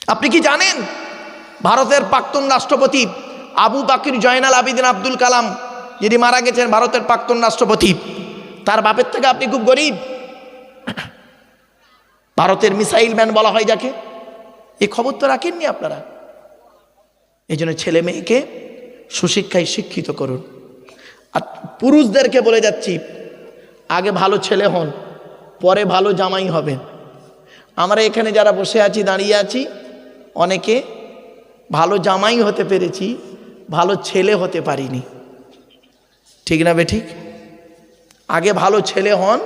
আপনি কি জানেন ভারতের প্রাক্তন রাষ্ট্রপতি আবু বাকির জয়নাল আবিদিন আব্দুল কালাম যিনি মারা গেছেন, ভারতের প্রাক্তন রাষ্ট্রপতি, তার বাপের থেকে আপনি খুব গরিব। ভারতের মিসাইল ম্যান বলা হয় যাকে। এই খবর তো রাখেননি আপনারা। এই জন্য ছেলে মেয়েকে সুশিক্ষায় শিক্ষিত করুন। আর পুরুষদেরকে বলে যাচ্ছি, আগে ভালো ছেলে হন, পরে ভালো জামাই হবেন। আমরা এখানে যারা বসে আছি, দাঁড়িয়ে আছি, অনেকে ভালো জামাই হতে পেরেছি, ভালো ছেলে হতে পারিনি। ঠিক না বেঠিক? আগে ভালো ছেলে হন,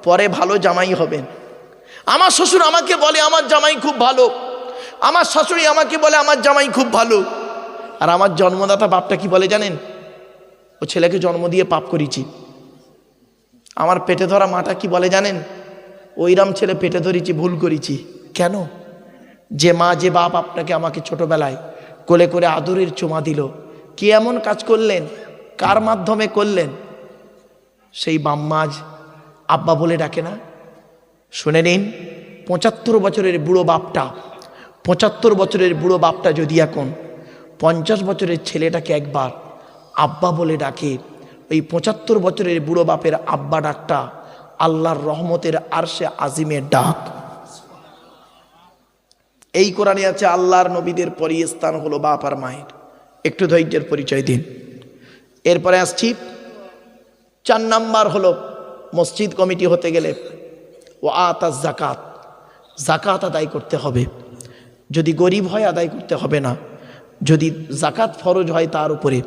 পরে ভালো জামাই হবেন। আমার শ্বশুর আমাকে বলে আমার জামাই খুব ভালো, আমার শাশুড়ি আমাকে বলে আমার জামাই খুব ভালো। আর আমার জন্মদাতা বাপটা কি বলে জানেন? ও ছেলেকে জন্ম দিয়ে পাপ করেছি। আমার পেটে ধরা মাটা কি বলে জানেন? ওইরাম ছেলে পেটে ধরেছি, ভুল করেছি। কেন? যে মা যে বাপ আপনাকে আমাকে ছোটবেলায় কোলে করে আদরের চুমা দিল, কি এমন কাজ করলেন, কার মাধ্যমে করলেন? সেই বাম্মাজ আব্বা বলে ডাকে না। শুনে নিন, ৭৫ বছরের বুড়ো বাপটা, ৭৫ বছরের বুড়ো বাপটা যদি এখন ৫০ বছরের ছেলেটাকে একবার আব্বা বলে ডাকে, ওই ৭৫ বছরের বুড়ো বাপের আব্বা ডাকটা আল্লাহর রহমতের আরশে আজিমের ডাক। এই কোরআনে আছে আল্লাহর নবীদের পরই স্থান হলো বাপ আর মায়ের। একটু ধৈর্যের পরিচয় দিন। এরপরে আসছি ৪ নাম্বার হলো মসজিদ কমিটি হতে গেলে ও আতা জাকাত, জাকাত আদায় করতে হবে। যদি গরিব হয় আদায় করতে হবে না, যদি জাকাত ফরজ হয় তার উপরে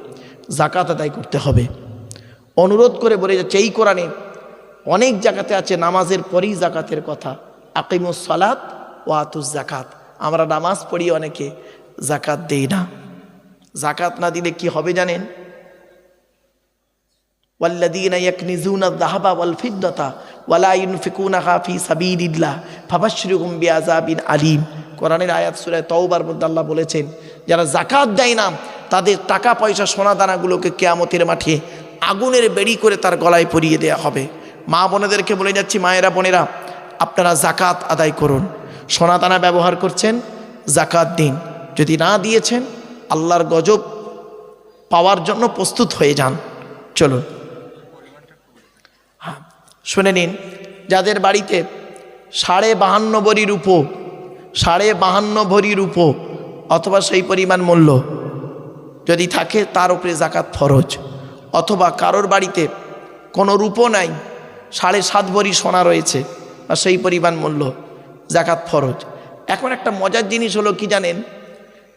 জাকাত আদায় করতে হবে। অনুরোধ করে বলে যাচ্ছে এই কোরআনে অনেক জায়গাতে আছে নামাজের পরেই জাকাতের কথা। আকিমুস সালাত ওয়া আতুজ জাকাত। আমরা নামাজ পড়ি, অনেকে জাকাত দেই না। জাকাত না দিলে কি হবে জানেন? ওয়াল্লাযীনা ইয়াকনিজুনা আয-যাহাবা ওয়াল ফিদ্দাতা ওয়া লা ইউনফিকুনাহা ফী সাবিলিল্লাহ ফাবাশশিরহুম বিআযাবিন আলীম। কোরআনের আয়াত সূরা তাওবার মধ্যে আল্লাহ বলেছেন, যারা জাকাত দেয় না তাদের টাকা পয়সা সোনা দানাগুলোকে কিয়ামতের মাঠে আগুনের বেড়ি করে তার গলায় পরিয়ে দেয়া হবে। মা বোনেদেরকে বলে যাচ্ছি, মায়েরা বোনেরা, আপনারা জাকাত আদায় করুন। সোনা দানা ব্যবহার করছেন, জাকাত দিন। যদি না দিয়েছেন, আল্লাহর গজব পাওয়ার জন্য প্রস্তুত হয়ে যান। চলুন, হ্যাঁ শুনে নিন, যাদের বাড়িতে 52.5 ভরি রূপো, 52.5 ভরি রূপো অথবা সেই পরিমাণ মূল্য যদি থাকে, তার উপরে জাকাত ফরজ। অথবা কারোর বাড়িতে কোনো রূপো নাই, 7.5 ভরি সোনা রয়েছে আর সেই পরিমাণ মূল্য, জাকাত ফরজ। এখন একটা মজার জিনিস হলো কি জানেন?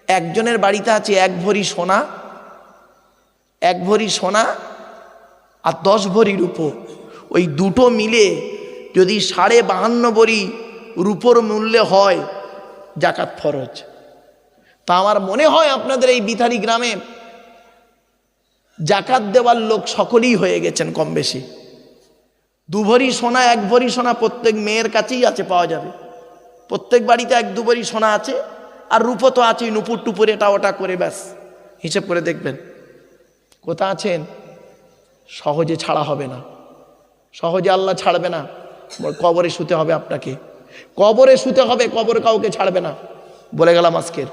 একজনের বাড়িতে আছে 1 ভরি সোনা, 1 ভরি সোনা আর 10 ভরি রূপো। ওই দুটো মিলে যদি 52.5 ভরি রূপোর মূল্যে হয়, জাকাত ফরজ। তা আমার মনে হয় আপনাদের এই বিথারি গ্রামে জাকাত দেওয়ার লোক সকলেই হয়ে গেছেন কম বেশি। 2 ভরি সোনা, 1 ভরি সোনা প্রত্যেক মেয়ের কাছেই আছে, পাওয়া যাবে। প্রত্যেক বাড়িতে 1-2 ভরি সোনা আছে, আর রূপো তো আছেই, নুপুর টুপুর এটা ওটা করে ব্যাস হিসেব করে দেখবেন। কোথা আছেন? সহজে ছাড়া হবে না, সহজে আল্লাহ ছাড়বে না। কবরে শুতে হবে আপনাকে, কবরে শুতে হবে, কবরে কাউকে ছাড়বে না, বলে গেলাম আজকের।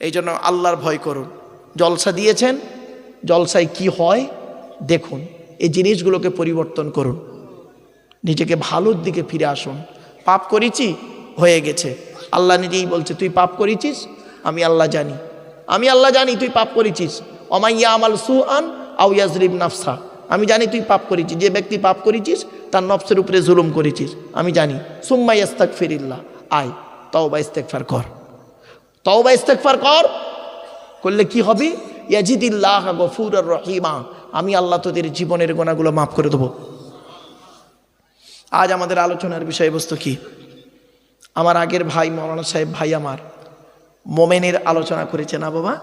এই জন্য আল্লাহর ভয় করুন। জলসা দিয়েছেন, জলসায় কি হয় দেখুন, এই জিনিসগুলোকে পরিবর্তন করুন, নিজেকে ভালোর দিকে ফিরে আসুন। পাপ করেছি, হয়ে গেছে। আল্লাহ নিজেই বলছে, তুই পাপ করেছিস, আমি আল্লাহ জানি, আমি আল্লাহ জানি তুই পাপ করেছিস। ওমা ইয়ামাল সুআন আও ইয়াজরিম নাফসা, আমি জানি তুই পাপ করেছিস। যে ব্যক্তি পাপ করেছিস তার নফসের উপরে জুলুম করেছিস, আমি জানি। সুম্মা ইস্তাগফিরিল্লাহ, আয় তওবা ইস্তেগফার কর, তওবা ইস্তেগফার কর। করলে কি হবে? ইয়াজিদিল্লাহ গফুরুর রহিমা, আমি আল্লাহ তোদের জীবনের গুনাহগুলো মাফ করে দেবো। আজ আমাদের আলোচনার বিষয়বস্তু কি? আমার আগের ভাই মৌলানা সাহেব ভাই আমার মোমেনের আলোচনা করেছে না বাবা?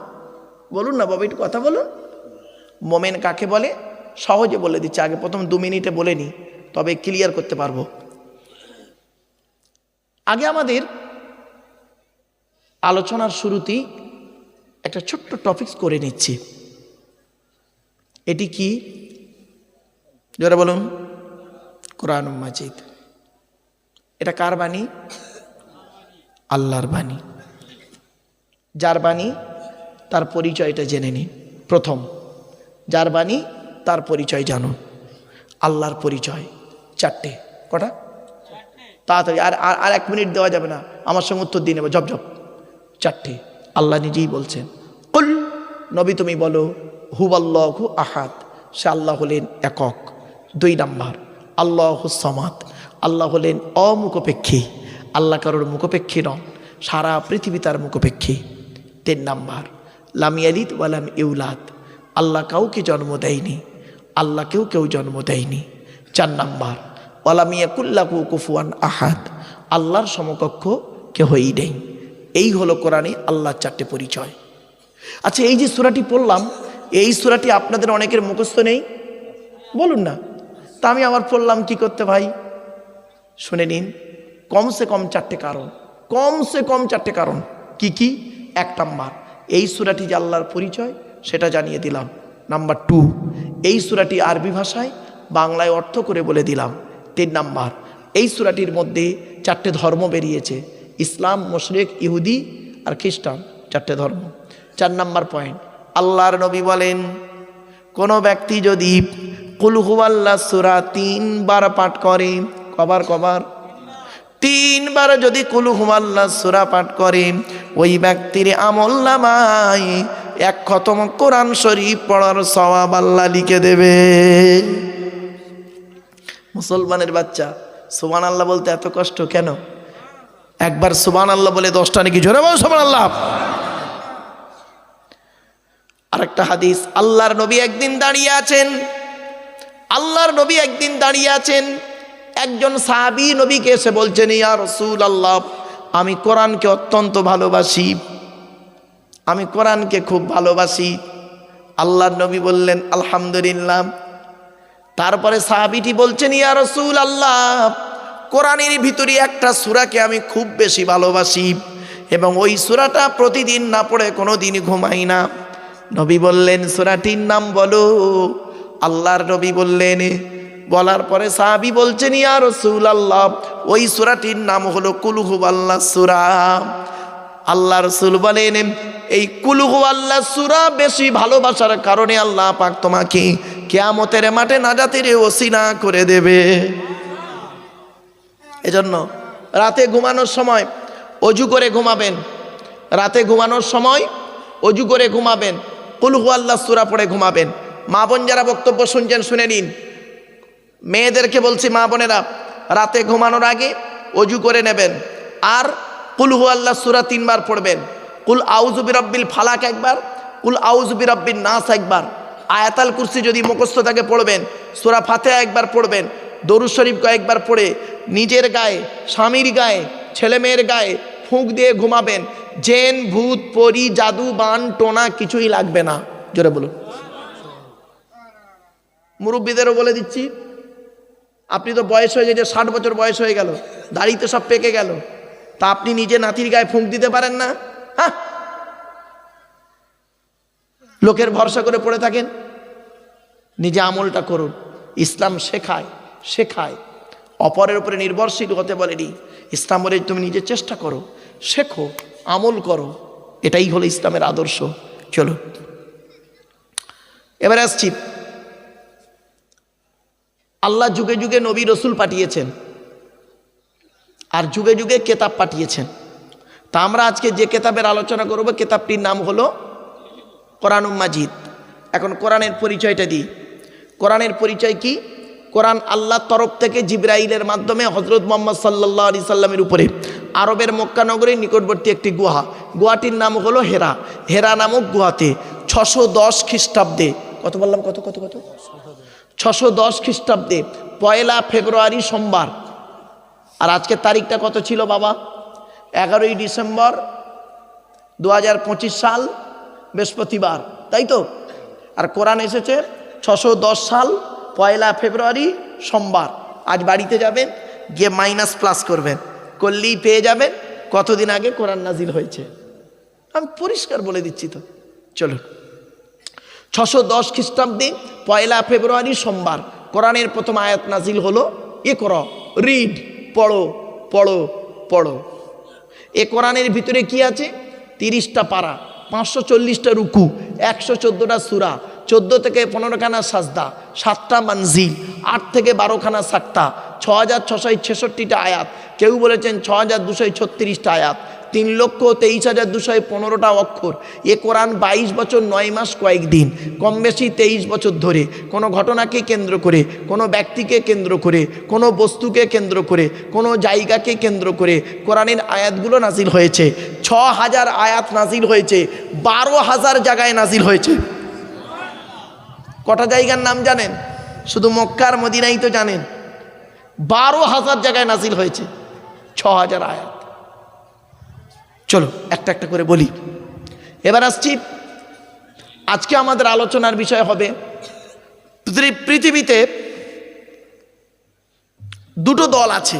বলুন না বাবা, একটু কথা বলুন। মোমেন কাকে বলে? সহজে বলে দিচ্ছে, আগে প্রথম 2 মিনিটে বলে নি, তবে ক্লিয়ার করতে পারবো। আগে আমাদের আলোচনার শুরুতেই একটা ছোট্ট টপিকস করে নিচ্ছি। এটি কি? জোরে বলুন। কোরআন মাজিদ। এটা কার বাণী? আল্লাহর বাণী। যার বাণী তার পরিচয়টা জেনে নিন। প্রথম, যার বাণী তার পরিচয় জানুন। আল্লাহর পরিচয় চারটে। কটা? তাড়াতাড়ি, আর আর 1 মিনিট দেওয়া যাবে না, আমার সঙ্গে উত্তর দিয়ে নেবে, ঝপঝপ। চারটে। আল্লাহ নিজেই বলছেন, কুল, নবী তুমি বলো, হুয়াল্লাহু আহাদ, সে আল্লাহ হলেন একক। 2 নাম্বার, আল্লাহু সামাদ, আল্লাহ হলেন অমুখপেক্ষী, আল্লাহ কারোর মুখপেক্ষী নন, সারা পৃথিবী তার মুখপেক্ষী। 3 নাম্বার, লাম ইয়ালিদ ওয়া লাম ইউলাদ, আল্লাহ কাউকে জন্ম দেয়নি, আল্লাহকেও কেউ জন্ম দেয়নি। 4 নাম্বার, ওয়ালাম ইয়াকুল লাহু কুফুয়ান আহাদ, আল্লাহর সমকক্ষ কেউই নেই। এই হলো কোরআনে আল্লাহর 4টে পরিচয়। আচ্ছা, এই যে সূরাটি পড়লাম, এই সূরাটি আপনাদের অনেকের মুখস্থ নেই, বলুন না। তা আমি আবার পড়লাম কি করতে ভাই? শুনে নিন, কমসে কম 4টে কারণ, কমসে কম 4টে কারণ। কি কি? 1 নাম্বার, এই সূরাটি যে আল্লাহর পরিচয় সেটা জানিয়ে দিলাম। নাম্বার 2, এই সূরাটি আরবি ভাষায় বাংলায় অর্থ করে বলে দিলাম। 3 নাম্বার, এই সূরাটির মধ্যে 4টে ধর্ম বেরিয়েছে, ইসলাম, মুশরিক, ইহুদি আর খ্রিস্টান, 4টে ধর্ম। 4 নাম্বার পয়েন্ট, আল্লাহর নবী বলেন, কোনো ব্যক্তি যদি কুল হুয়াল্লাহ সূরা 3 বার পাঠ করে, কবার? 3 বার যদি কুল হুয়াল্লাহ সূরা পাঠ করে, ওই ব্যক্তির আমলনামায় 1 খতম কোরআন শরীফ পড়ার সওয়াব আল্লাহ লিখে দেবে। মুসলমানের বাচ্চা, সুবহানাল্লাহ বলতে এত কষ্ট কেন? একবার সুবহানাল্লাহ বলে 10টা নাকি জোরে বল সুবহানাল্লাহ। আরেকটা হাদিস, আল্লাহর নবী একদিন দাঁড়িয়ে আছেন, আল্লাহর নবী একদিন দাঁড়িয়ে আছেন, একজন সাহাবী নবীকে এসে বলছেন, ইয়া রাসূলুল্লাহ, আমি কোরআনকে অত্যন্ত ভালোবাসি, আমি কোরআনকে খুব ভালোবাসি। আল্লাহর নবী বললেন, আলহামদুলিল্লাহ। তারপরে সাহাবীটি বলছেন, ইয়া রাসূলুল্লাহ, কোরআনের ভিতরে একটা সূরাকে আমি খুব বেশি ভালোবাসি এবং ওই সূরাটা প্রতিদিন না পড়ে কোনো দিন ঘুমাই না। নবী বললেন, সূরাটির নাম বলো। আল্লাহর নবী বললেন, বলার পরে সাহাবী বলছেন, ইয়া রাসূলুল্লাহ, ওই সূরাটির নাম হলো কুল হুয়াল্লাহ সূরা। আল্লাহ রাসূল বলেন, এই কুল হুয়াল্লাহ সূরা বেশি ভালোবাসার কারণে আল্লাহ পাক তোমাকে কিয়ামতের মাঠে নাজাতের ওসিলা করে দেবে। এজন্য রাতে ঘুমানোর সময় অজু করে ঘুমাবেন, রাতে ঘুমানোর সময় অজু করে ঘুমাবেন, কুল হুয়াল্লাহ সূরা পড়ে ঘুমাবেন। মা বোন যারা বক্তব্য শুনছেন শুনে নিন, মেয়েদেরকে বলছি, মা বোনেরা, রাতে ঘুমানোর আগে অজু করে নেবেন আর কুল হুয়াল্লাহ সূরা 3 বার পড়বেন। কুল আউযু বিরাব্বিল ফালাক 1 বার, কুল আউযু বিরাব্বিন নাস 1 বার, আয়াতুল কুরসি যদি মুখস্থ থাকে পড়বেন, সূরা ফাতিহা 1 বার পড়বেন, দরুদ শরীফ কয়েকবার পড়ে নিজের গায়ে, স্বামীর গায়ে, ছেলে মেয়ের গায়ে ফুঁক দিয়ে ঘুমাবেন। জেন, ভূত, পরি, জাদু, বান, টোনা কিছুই লাগবে না। জোরে বলুন। মুরব্বীদেরও বলে দিচ্ছি, আপনি তো বয়স হয়ে গেছে, 60 বছর বয়স হয়ে গেল, দাড়ি তো সব পেকে গেল, তা আপনি নিজে নাতির গায়ে ফুঁক দিতে পারেন না? হ্যাঁ, লোকের ভরসা করে পড়ে থাকেন, নিজে আমলটা করুন। ইসলাম শেখায়, অপরের উপরে নির্ভরশীল হতে বলেনি। ইসলাম বলে তুমি নিজে চেষ্টা করো, শেখো, আমল করো, এটাই হলো ইসলামের আদর্শ। চলো এবারে আসছি, আল্লাহ যুগে যুগে নবী রসুল পাঠিয়েছেন আর যুগে যুগে কেতাব পাঠিয়েছেন। তা আমরা আজকে যে কেতাবের আলোচনা করব, কেতাবটির নাম হলো কোরআনুল মাজিদ। এখন কোরআনের পরিচয়টা দিই। কোরআনের পরিচয় কি? কোরআন আল্লাহর তরফ থেকে জিবরাইলের মাধ্যমে হযরত মুহাম্মদ সাল্লাল্লাহু আলাইহি সাল্লামের উপরে আরবের মক্কা নগরীর নিকটবর্তী একটি গুহাটির নাম হলো হেরা। হেরা নামক গুহাতে 610 খ্রিস্টাব্দে, কত বললাম, কত 610 খ্রিস্টাব্দে 1 ফেব্রুয়ারি সোমবার, আর আজকে তারিখটা কত ছিল বাবা? 11ই ডিসেম্বর 2025 সাল, বৃহস্পতিবার, তাই তো? আর কোরআন এসেছে 610 সাল 1 ফেব্রুয়ারি সোমবার। আজ বাড়িতে যাবেন, গিয়ে মাইনাস প্লাস করবেন, করলেই পেয়ে যাবেন কতদিন আগে কোরআন নাজিল হয়েছে। আমি পরিষ্কার বলে দিচ্ছি তো। চলুন, 610 খ্রিস্টাব্দে 1 ফেব্রুয়ারি সোমবার কোরআনের প্রথম আয়াত নাজিল হলো, ইকরা, রিড, পড়ো পড়ো পড়ো। এ কোরআনের ভিতরে কি আছে? 30টা পারা, 540টা রুকু, 114টা সূরা, 14 থেকে 15খানা সাজদা, 7টা মানজিল, 8 থেকে 12খানা সাক্তা, 6666টা আয়াত, কেউ বলেছেন 6236টা আয়াত, 3,23,215টা অক্ষর। এ কোরআন 22 বছর 9 মাস কয়েকদিন, কম বেশি 23 বছর ধরে কোনো ঘটনাকে কেন্দ্র করে, কোনো ব্যক্তিকে কেন্দ্র করে, কোনো বস্তুকে কেন্দ্র করে, কোনো জায়গাকে কেন্দ্র করে কোরআনের আয়াতগুলো নাজিল হয়েছে। 6000 আয়াত নাজিল হয়েছে, 12,000 জায়গায় নাজিল হয়েছে। কটা জায়গার নাম জানেন? শুধু মক্কার মদিনাই তো জানেন। 12,000 জায়গায় নাজিল হয়েছে 6000 আয়াত। চলো একটা একটা করে বলি। এবার আসছি, আজকে আমাদের আলোচনার বিষয় হবে পৃথিবীতে দুটো দল আছে।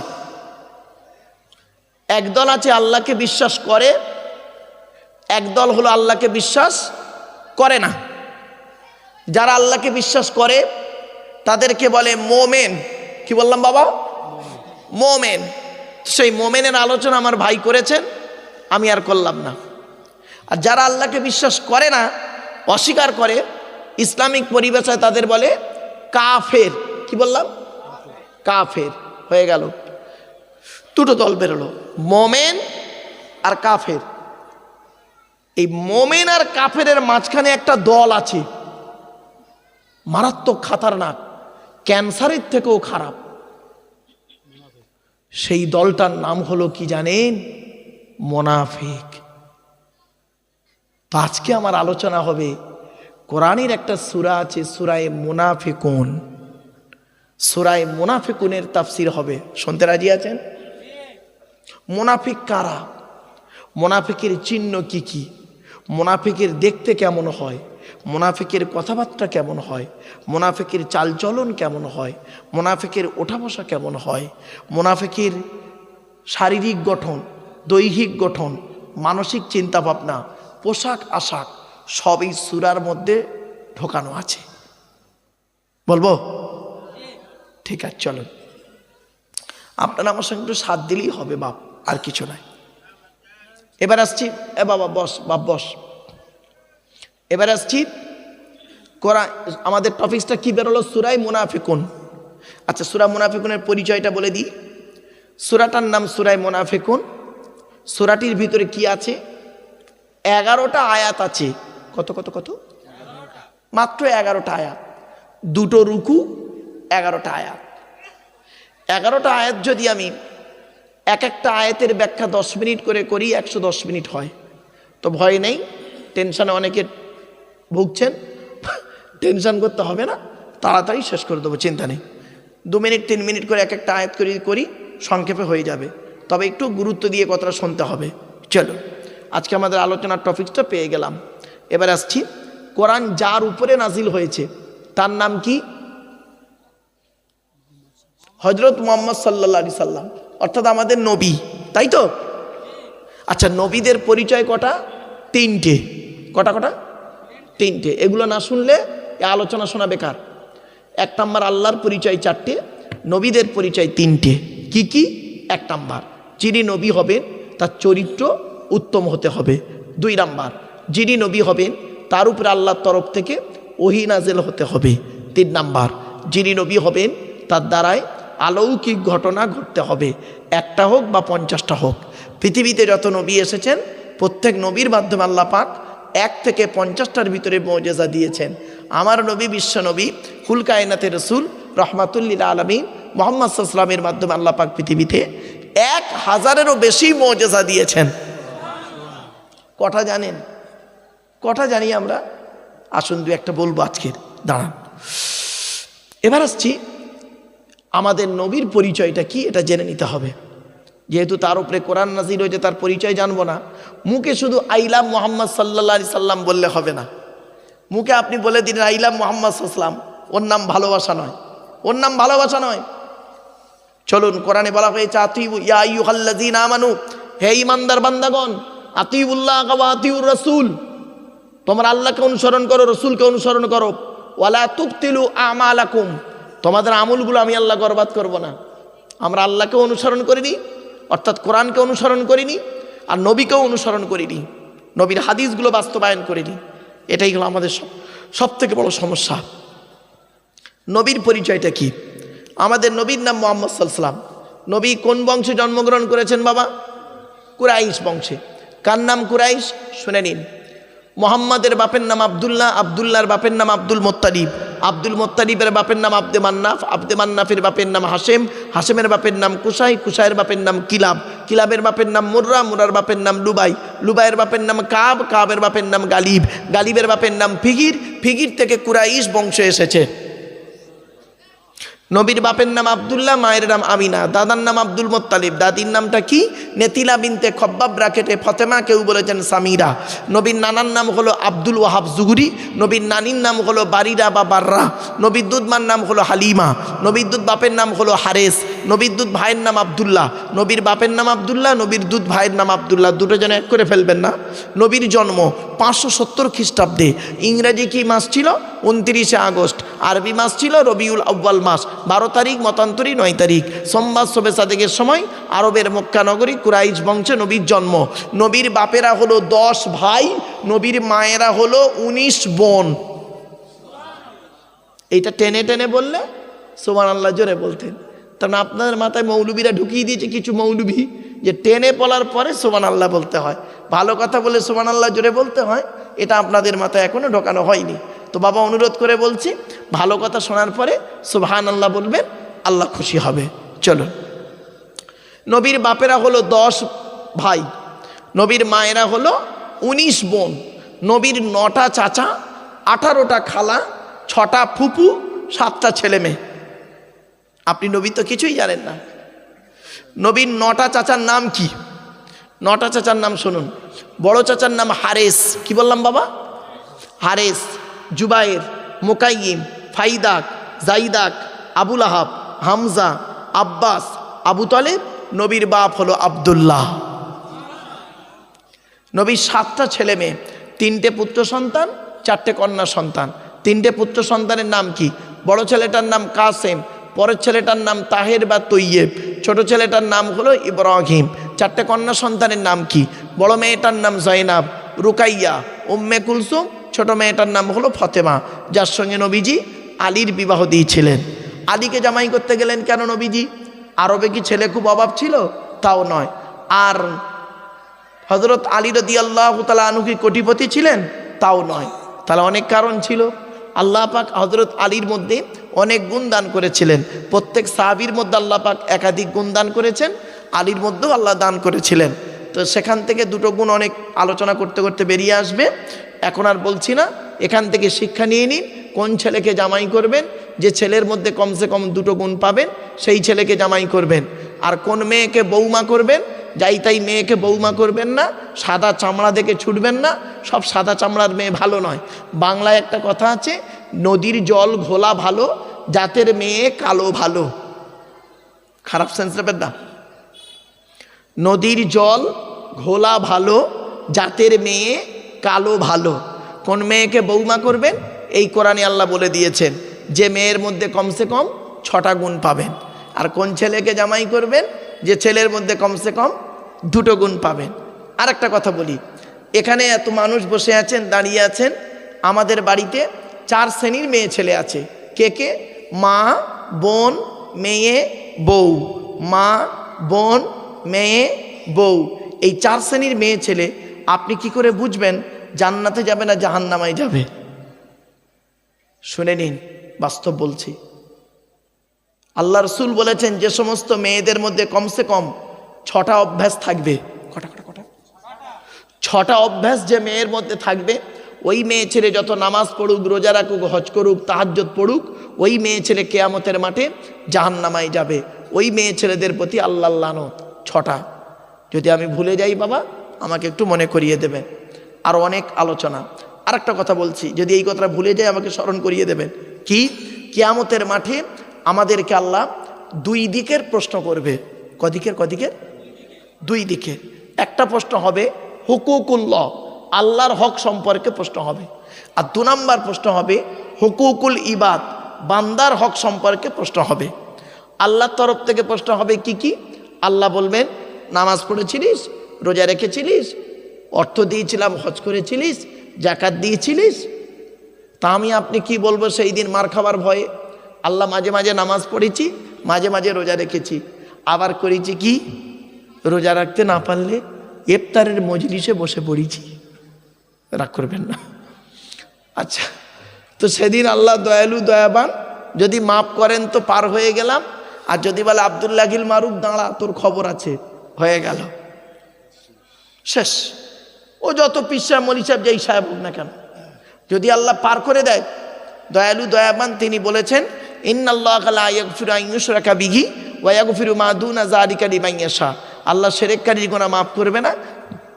এক দল আছে আল্লাহকে বিশ্বাস করে, এক দল হলো আল্লাহকে বিশ্বাস করে না। যারা আল্লাহকে বিশ্বাস করে তাদেরকে বলে মোমেন। কি বললাম বাবা? মোমেন। সেই মোমেনের আলোচনা আমার ভাই করেছেন, আমি আর করলাম না। আর যারা আল্লাহকে বিশ্বাস করে না, অস্বীকার করে, ইসলামিক পরিভাষায় তাদের বলে কাফের। কি বললাম? কাফের। হয়ে গেল, দুটো দল বেরোলো, মোমেন আর কাফের। এই মোমেন আর কাফেরের মাঝখানে একটা দল আছে, মারাত্মক খাতারনাক, ক্যান্সারের থেকেও খারাপ। সেই দলটার নাম হলো কি জানেন? মুনাফিক। তো আজকে আমার আলোচনা হবে, কোরআনের একটা সূরা আছে সূরায়ে মুনাফিকুন। সূরায়ে মুনাফিকুনের তাফসীর হবে। শুনতে রাজি আছেন? মুনাফিক কারা? মুনাফিকের চিহ্ন কি কি? মুনাফিকের দেখতে কেমন হয়? মুনাফিকের কথাবার্তা কেমন হয়? মুনাফিকের চালচলন কেমন হয়? মুনাফিকের ওঠা বসা কেমন হয়? মুনাফিকের শারীরিক গঠন, দৈহিক গঠন, মানসিক চিন্তাভাবনা, পোশাক আশাক সবই সূরার মধ্যে ঢোকানো আছে। বলবো? ঠিক আছে, চলুন। আপনারা আমার সঙ্গে একটু সাথ দিলেই হবে বাপ, আর কিছু নাই। এবার আসছি, এ বাবা বস, বাপ বস। এবার আসছি, কোরআন আমাদের টপিকসটা কি বেরোলো? সূরায়ে মুনাফিকুন। আচ্ছা, সূরা মুনাফিকুনের পরিচয়টা বলে দিই। সূরাটার নাম সূরায়ে মুনাফিকুন। সূরাটির ভিতরে কি আছে? 11টা আয়াত আছে। কত কত কত? মাত্র 11টা আয়াত, দুটো রুকু, 11টা আয়াত। 11টা আয়াত যদি আমি এক একটা আয়াতের ব্যাখ্যা 10 মিনিট করে করি, 110 মিনিট হয়। তো ভয় নেই, টেনশনে অনেকে ভুগছেন, টেনশন করতে হবে না, তাড়াতাড়ি শেষ করে দেবো, চিন্তা নেই। 2 মিনিট 3 মিনিট করে এক একটা আয়াত করি, সংক্ষেপে হয়ে যাবে। তবে একটু গুরুত্ব দিয়ে কথাটা শুনতে হবে। চলো, আজকে আমাদের আলোচনার টপিকটা পেয়ে গেলাম। এবার আসছি, কোরআন যার উপরে নাজিল হয়েছে তার নাম কি? হযরত মুহাম্মদ সাল্লাল্লাহু আলাইহি সাল্লাম, অর্থাৎ আমাদের নবী, তাই তো? আচ্ছা, নবীদের পরিচয় কটা? 3টে। কটা কটা? 3টে। এগুলো না শুনলে এ আলোচনা শোনা বেকার। 1 নাম্বার আল্লাহর পরিচয় 4টে, নবীদের পরিচয় 3টে। কি কি? 1 নাম্বার, যিনি নবী হবেন তার চরিত্র উত্তম হতে হবে। 2 নাম্বার, যিনি নবী হবেন তার উপরে আল্লাহর তরফ থেকে ওহী নাযিল হতে হবে। 3 নাম্বার, যিনি নবী হবেন তার দ্বারায় অলৌকিক ঘটনা ঘটতে হবে, 1টা হোক বা 50টা হোক। পৃথিবীতে যত নবী এসেছেন প্রত্যেক নবীর মাধ্যমে আল্লাহ পাক 1 থেকে 50টার ভিতরে মুজিজা দিয়েছেন। আমার নবী, বিশ্ব নবী, কুল কায়নাতের রাসূল, রহমাতুল লিল আলামিন মুহাম্মদ সাল্লাল্লাহু আলাইহি ওয়াসাল্লামের মাধ্যমে আল্লাহ পাক পৃথিবীতে 1000-এরও বেশি মুজিজা দিয়েছেন। কটা জানেন? কটা জানি আমরা? আসুন 2-1টা বলবো আজকের, দাঁড়ান। এবার আসছি, আমাদের নবীর পরিচয়টা কি এটা জেনে নিতে হবে। যেহেতু তার উপরে কোরআন নাজিল হয়েছে, তার পরিচয় জানবো না। মুখে শুধু আইলাম মুহাম্মদ সাল্লাল্লাহু আলাইহি সাল্লাম বললে হবে না। মুখে আপনি বলে দিলেন আইলাম মুহাম্মদ সাল্লাম, ওর নাম ভালোবাসা নয়, ওর নাম ভালোবাসা নয়। চলুন, কোরআনে বলা হয়েছে আতিউ ইয়া আইয়ুহাল্লাযীনা আমানু, হে ঈমানদার বান্দাগণ, আতিউল্লাহ ওয়া আতিউর রাসূল, তোমরা আল্লাহকে অনুসরণ করো, রাসূলকে অনুসরণ করো। ওয়ালা তুবতিলু আমালাকুম, তোমাদের আমলগুলো আমি আল্লাহ বরবাদ করব না। আমরা আল্লাহকে অনুসরণ করিনি, অর্থাৎ কোরআনকে অনুসরণ করিনি, আর নবীকেও অনুসরণ করিনি। নবীর হাদিসগুলো বাস্তবায়ন করিনি। এটাই হলো আমাদের সব থেকে বড় সমস্যা। নবীর পরিচয়টা কি? আমাদের নবীর নাম মুহাম্মদ সাল্লাল্লাহু আলাইহি ওয়াসাল্লাম। নবী কোন বংশে জন্মগ্রহণ করেছেন বাবা? কুরাইশ বংশে। কার নাম কুরাইশ? শুনে নিন। মোহাম্মদের বাপের নাম আবদুল্লাহ, আবদুল্লাহর বাপের নাম আব্দুল মোত্তালিব, আব্দুল মোত্তালিবের বাপের নাম আব্দে মান্নাফ, আব্দে মান্নাফের বাপের নাম হাশেম, হাশেমের বাপের নাম কুসাই, কুসাইয়ের বাপের নাম কিলাব, কিলাবের বাপের নাম মুর্রা, মুরার বাপের নাম লুবাই, লুবাইয়ের বাপের নাম কাব, কাবের বাপের নাম গালিব, গালিবের বাপের নাম ফিগির, ফিগির থেকে কুরাইশ বংশ এসেছে। নবীর বাপের নাম আবদুল্লাহ, মায়ের নাম আমিনা, দাদার নাম আব্দুল মোত্তালিব, দাদির নামটা কি? নেতিলা বিনতে খব্বাব ব্রাকেটে ফতেমা, কেউ বলেছেন সামিরা। নবীর নানার নাম হলো আব্দুল ওয়াহাব জুগুরি, নবীর নানির নাম হলো বারিরা বা বাররা, নবীর দুধমার নাম হলো হালিমা, নবীর দুধ বাপের নাম হলো হারেস, নবীর দুধ ভাইয়ের নাম আবদুল্লাহ, নবীর বাপের নাম আবদুল্লাহ, নবীর দুধ ভাইয়ের নাম আবদুল্লাহ, দুটো যেন এক করে ফেলবেন না। নবীর জন্ম 570 খ্রিস্টাব্দে। ইংরেজি কি মাস ছিল? 29শে আগস্ট। আরবি মাস ছিল রবিউল আউয়াল মাস, 12 তারিখ, মতান্তরী 9 তারিখ, সোমবার শবে সাদেকের সময় আরবের মক্কা নগরী কুরাইশ বংশে নবীর জন্ম। নবীর বাপেরা হলো 10 ভাই, নবীর মায়েরা হলো 19 বোন। এইটা টেনে টেনে বললে সুবহানাল্লাহ জোরে বলতেন। তার মানে আপনাদের মাথায় মৌলবীরা ঢুকিয়ে দিয়েছে কিছু মৌলবী, যে টেনে বলার পরে সুবহানাল্লাহ বলতে হয়, ভালো কথা বলে সুবহানাল্লাহ জোরে বলতে হয়। এটা আপনাদের মাথায় এখনো ঢোকানো হয়নি। তো বাবা অনুরোধ করে বলছি, ভালো কথা শোনার পরে সুবহানাল্লাহ বলবেন, আল্লাহ খুশি হবে। চলো, নবীর বাপেরা হলো 10 ভাই, নবীর মায়েরা হলো 19 বোন, নবীর 9টা চাচা, 18টা খালা, 6টা ফুপু, 7টা ছেলে মেয়ে। আপনি নবী তো কিছুই জানেন না। নবীর 9টা চাচার নাম কি? 9টা চাচার নাম শুনুন। বড় চাচার নাম হারেস। কি বললাম বাবা? হারেস, জুবাইর, মুকাইম, ফাইদাক, জাইদাক, আবুল আহাব, হামজা, আব্বাস, আবু তালেব। নবীর বাপ হলো আবদুল্লাহ। নবীর 7টা ছেলে মেয়ে, 3টে পুত্র সন্তান, 4টে কন্যা সন্তান। 3টে পুত্র সন্তানের নাম কি? বড় ছেলেটার নাম কাসেম, পরের ছেলেটার নাম তাহের বা তৈয়েব, ছোট ছেলেটার নাম হলো ইব্রাহিম। 4টে কন্যা সন্তানের নাম কি? বড় মেয়েটার নাম জয়নাব, রুকাইয়া, উম্মে কুলসুম, ছোট মেয়েটার নাম হলো ফতেমা, যার সঙ্গে নবীজি আলীর বিবাহ দিয়েছিলেন। আলীকে জামাই করতে গেলেন কেন নবীজি? আরবে কি ছেলে খুব অভাব ছিল? তাও নয়। আর হযরত আলী রাদিয়াল্লাহু তাআলা আনহু কি কোটিপতি ছিলেন? তাও নয়। তাহলে অনেক কারণ ছিল। আল্লাহ পাক হযরত আলীর মধ্যে অনেক গুণ দান করেছিলেন। প্রত্যেক সাহাবীর মধ্যে আল্লাহ পাক একাধিক গুণ দান করেছেন, আলীর মধ্যেও আল্লাহ দান করেছিলেন। তো সেখান থেকে দুটো গুণ অনেক আলোচনা করতে করতে বেরিয়ে আসবে, এখন আর বলছি না। এখান থেকে শিক্ষা নিয়ে নিন, কোন ছেলেকে জামাই করবেন, যে ছেলের মধ্যে কমসে কম দুটো গুণ পাবেন সেই ছেলেকে জামাই করবেন। আর কোন মেয়েকে বৌমা করবেন, যাই তাই মেয়েকে বৌমা করবেন না, সাদা চামড়া দেখে ছুটবেন না, সব সাদা চামড়ার মেয়ে ভালো নয়। বাংলায় একটা কথা আছে, নদীর জল ঘোলা ভালো, জাতের মেয়ে কালো ভালো। খারাপ সেন্স নেবেন না। নদীর জল ঘোলা ভালো, জাতের মেয়ে কালো ভালো। কোন মেয়েকে বৌমা করবেন, এই কোরআনে আল্লাহ বলে দিয়েছেন যে মেয়ের মধ্যে কমসে কম 6টা গুণ পাবেন। আর কোন ছেলেকে জামাই করবেন, যে ছেলের মধ্যে কমসে কম 2টো গুণ পাবেন। আর একটা কথা বলি, এখানে এত মানুষ বসে আছেন, দাঁড়িয়ে আছেন, আমাদের বাড়িতে 4 শ্রেণীর মেয়ে ছেলে আছে। কে কে? মা, বোন, মেয়ে, বউ। মা, বোন, মেয়ে, বউ। এই 4 শ্রেণীর মেয়ে ছেলে আপনি কি করে বুঝবেন জান্নাতে যাবে না জাহান্নামায় যাবে? শুনে নিন, বাস্তব বলছি। আল্লাহ রসুল বলেছেন যে সমস্ত মেয়েদের মধ্যে কমসে কম 6টা অভ্যাস থাকবে। কটা? 6টা অভ্যাস যে মেয়ের মধ্যে থাকবে, ওই মেয়ে ছেলে যত নামাজ পড়ুক, রোজা রাখুক, হজ করুক, তাহাজ্জুদ পড়ুক, ওই মেয়ে ছেলে কিয়ামতের মাঠে জাহান্নামায় যাবে। ওই মেয়ে ছেলেদের প্রতি আল্লাহর লানত 6টা। যদি আমি ভুলে যাই বাবা, আমাকে একটু মনে করিয়ে দেবেন। আর অনেক আলোচনা। আর একটা কথা বলছি, যদি এই কথাটা ভুলে যাই আমাকে স্মরণ করিয়ে দেবেন। কি? কিয়ামতের মাঠে আমাদেরকে আল্লাহ 2 দিকের প্রশ্ন করবে। কদিকের? 2 দিকের। একটা প্রশ্ন হবে হুকুকুল্লাহ, আল্লাহর হক সম্পর্কে প্রশ্ন হবে। আর 2 নম্বর প্রশ্ন হবে হুকুকুল ইবাদ, বান্দার হক সম্পর্কে প্রশ্ন হবে। আল্লাহর তরফ থেকে প্রশ্ন হবে কি কি? আল্লাহ বলবেন, নামাজ পড়েছিলিস, রোজা রেখেছিলিস, অর্থ দিয়েছিলাম, হজ করেছিলিস, জাকাত দিয়েছিলিস, তা আমি আপনি কি বলবো সেই দিন মার খাবার ভয়ে? আল্লাহ মাঝে মাঝে নামাজ পড়েছি, মাঝে মাঝে রোজা রেখেছি, আবার করেছি কি রোজা রাখতে না পারলে ইফতারের মজলিসে বসে পড়েছি। রাগ করবেন না। আচ্ছা, তো সেদিন আল্লাহ দয়ালু দয়াবান, যদি মাফ করেন তো পার হয়ে গেলাম, আর যদি বলে আব্দুল্লাহিল মারুফ দাঁড়া তোর খবর আছে, হয়ে গেল শেষ। ও যত পীর সাহেব মলি সাহেব যেই সাহেব হোক না কেন, যদি আল্লাহ পার করে দেয়, দয়ালু দয়াবান তিনি বলেছেন ইন্নাল্লাহা লা ইয়াগফিরু আন ইউশরাকা বিহি ওয়া ইয়াগফিরু মা দুনা যালিকা লিমান ইয়াশা। আল্লাহ শিরককারীর গুনাহ মাফ করবে না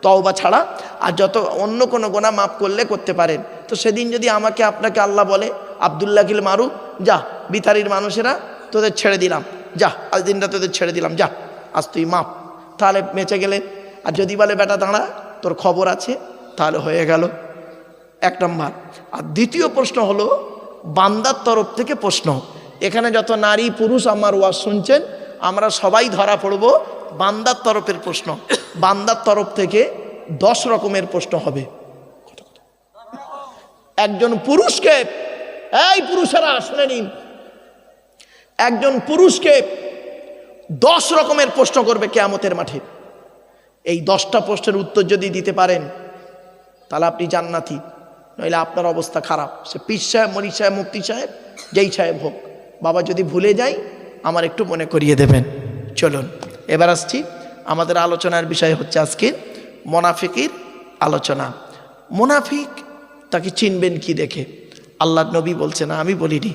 তওবা ছাড়া, আর যত অন্য কোনো গুনাহ মাফ করলে করতে পারেন। তো সেদিন যদি আমাকে আপনাকে আল্লাহ বলে আব্দুল্লাহিল মারুফ যা, বিতারির মানুষেরা তোদের ছেড়ে দিলাম, যা আজ দিনটা তোদের ছেড়ে দিলাম, যা আজ তুই মাপ, তাহলে বেঁচে গেলেন। আর যদি বলে বেটা দাঁড়া তোর খবর আছে, তাহলে হয়ে গেল এক নম্বর। আর দ্বিতীয় প্রশ্ন হলো বান্দার তরফ থেকে প্রশ্ন। এখানে যত নারী পুরুষ আমার ওয়াজ শুনছেন, আমরা সবাই ধরা পড়ব বান্দার তরফের প্রশ্ন। বান্দার তরফ থেকে 10 রকমের প্রশ্ন হবে। একজন পুরুষকে, এই পুরুষেরা শুনে নিন, একজন পুরুষকে 10 রকমের প্রশ্ন করবে কিয়ামতের মাঠে। এই 10টা প্রশ্নের উত্তর যদি দিতে পারেন তাহলে আপনি জান্নাতি, নইলে আপনার অবস্থা খারাপ। সে পীর সাহেব, মনি সাহেব, মুফতি সাহেব, যেই সাহেব হোক। বাবা যদি ভুলে যাই আমার একটু মনে করিয়ে দেবেন। চলুন এবার আসছি, আমাদের আলোচনার বিষয় হচ্ছে আজকে মুনাফিকের আলোচনা। মুনাফিক তাকে চিনবেন কি দেখে? আল্লাহ নবী বলছে না, আমি বলিনি।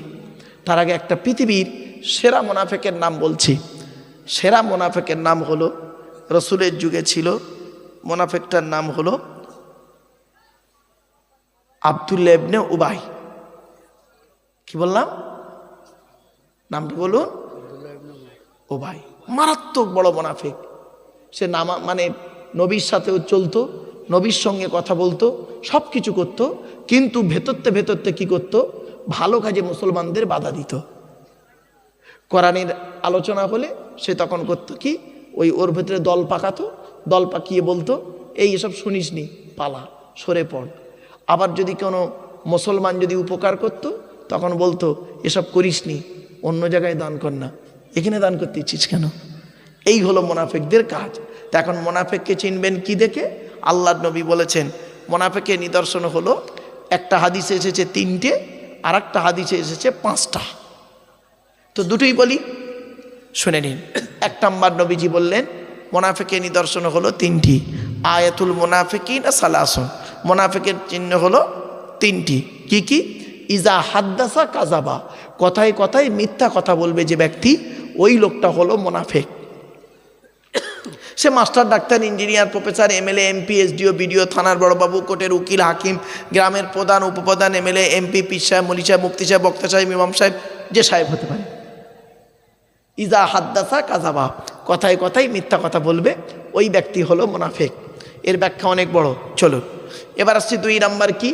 তার আগে একটা পৃথিবীর সেরা মুনাফিকের নাম বলছি। সেরা মুনাফিকের নাম হলো, রসুলের যুগে ছিল, মুনাফিকটার নাম হলো আব্দুল্লাহ ইবনে উবাই। কি বললাম? নামটা বলুন। উবাই মারাত্মক বড় মুনাফিক। সে মানে নবীর সাথেও চলতো, নবীর সঙ্গে কথা বলতো, সব কিছু করতো, কিন্তু ভেতরতে ভেতরতে কি করতো? ভালো কাজে মুসলমানদের বাধা দিত। কোরআনের আলোচনা হলে সে তখন করতো কি, ওর ভেতরে দল পাকাতো, দল পাকিয়ে বলতো এই এসব শুনিসনি, পালা, সরে পড়। আবার যদি কোনো মুসলমান যদি উপকার করত, তখন বলতো এসব করিসনি, অন্য জায়গায় দান কর না, এখানে দান করতে ইচ্ছিস কেন? এই হলো মুনাফিকদের কাজ। তা এখন মুনাফিককে চিনবেন কি দেখে? আল্লাহর নবী বলেছেন মুনাফিকের নিদর্শন হলো, একটা হাদিসে এসেছে 3টে, আর একটা হাদিসে এসেছে 5টা। তো দুটোই বলি, শুনে নিন। 1 নম্বর নবীজি বললেন মুনাফিকের নিদর্শন হলো 3টি। আয়াতুল মুনাফিকিনা সালাসুন, মুনাফিকের চিহ্ন হলো 3টি। কি কি? ইজা হাদ্দাসা কাযাবা, কথায় কথায় মিথ্যা কথা বলবে যে ব্যক্তি, ওই লোকটা হলো মুনাফিক। সে master, doctor, engineer, professor, MLA, MP, SDO, BDO, থানার বড়বাবু, কোর্টের উকিল, হাকিম, গ্রামের প্রধান, উপপ্রধান, এমএলএ, এমপি, পীর সাহেব, মলি সাহেব, মুফতি সাহেব, বক্তা সাহেব, ইমাম সাহেব, যে সাহেব হতে পারে। ইজা হাদ্দাসা কাযাবা, কথায় কথায় মিথ্যা কথা বলবে, ওই ব্যক্তি হলো মুনাফিক। এর ব্যাখ্যা অনেক বড়। চলো এবার আসছি 2 নাম্বার কি?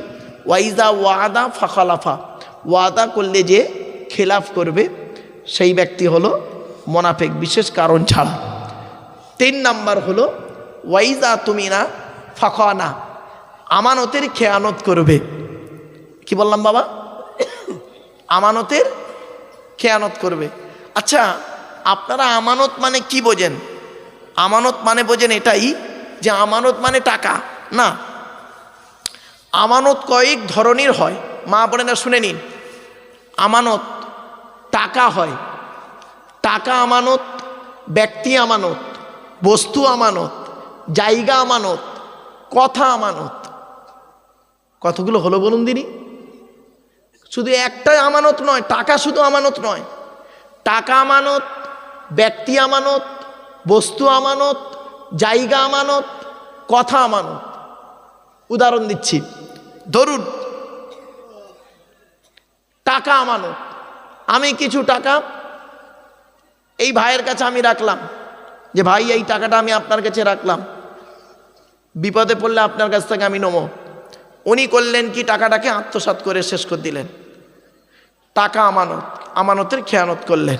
ওয়াইজা ওয়াদা ফাখালাফা, ওয়াদা করলে যে খেলাফ করবে সেই ব্যক্তি হলো মুনাফিক, বিশেষ কারণ ছাড়া। 3 নাম্বার হলো ওয়াইজা তুমিনা ফাখানা, আমানতের খেয়ানত করবে। কি বললাম বাবা? আমানতের খেয়ানত করবে। আচ্ছা, আপনারা আমানত মানে কি বোঝেন? আমানত মানে বোঝেন এটাই যে আমানত মানে টাকা না। আমানত কয়েক ধরনের হয়, মা বোনেরা শুনে নিন। আমানত টাকা হয়, টাকা আমানত, ব্যক্তি আমানত, বস্তু আমানত, জায়গা আমানত, কথা আমানত। কতগুলো হলো বলুন দিনি? শুধু একটাই আমানত নয়, টাকা শুধু আমানত নয়, টাকা আমানত, ব্যক্তি আমানত, বস্তু আমানত, জায়গা আমানত, কথা আমানত। উদাহরণ দিচ্ছি, ধরুন টাকা আমানত। আমি কিছু টাকা এই ভাইয়ের কাছে আমি রাখলাম, যে ভাই এই টাকাটা আমি আপনার কাছে রাখলাম, বিপদে পড়লে আপনার কাছ থেকে আমি নেব। উনি করলেন কি, টাকাটাকে আত্মসাৎ করে শেষ করে দিলেন। টাকা আমানত, আমানতের খেয়ানত করলেন।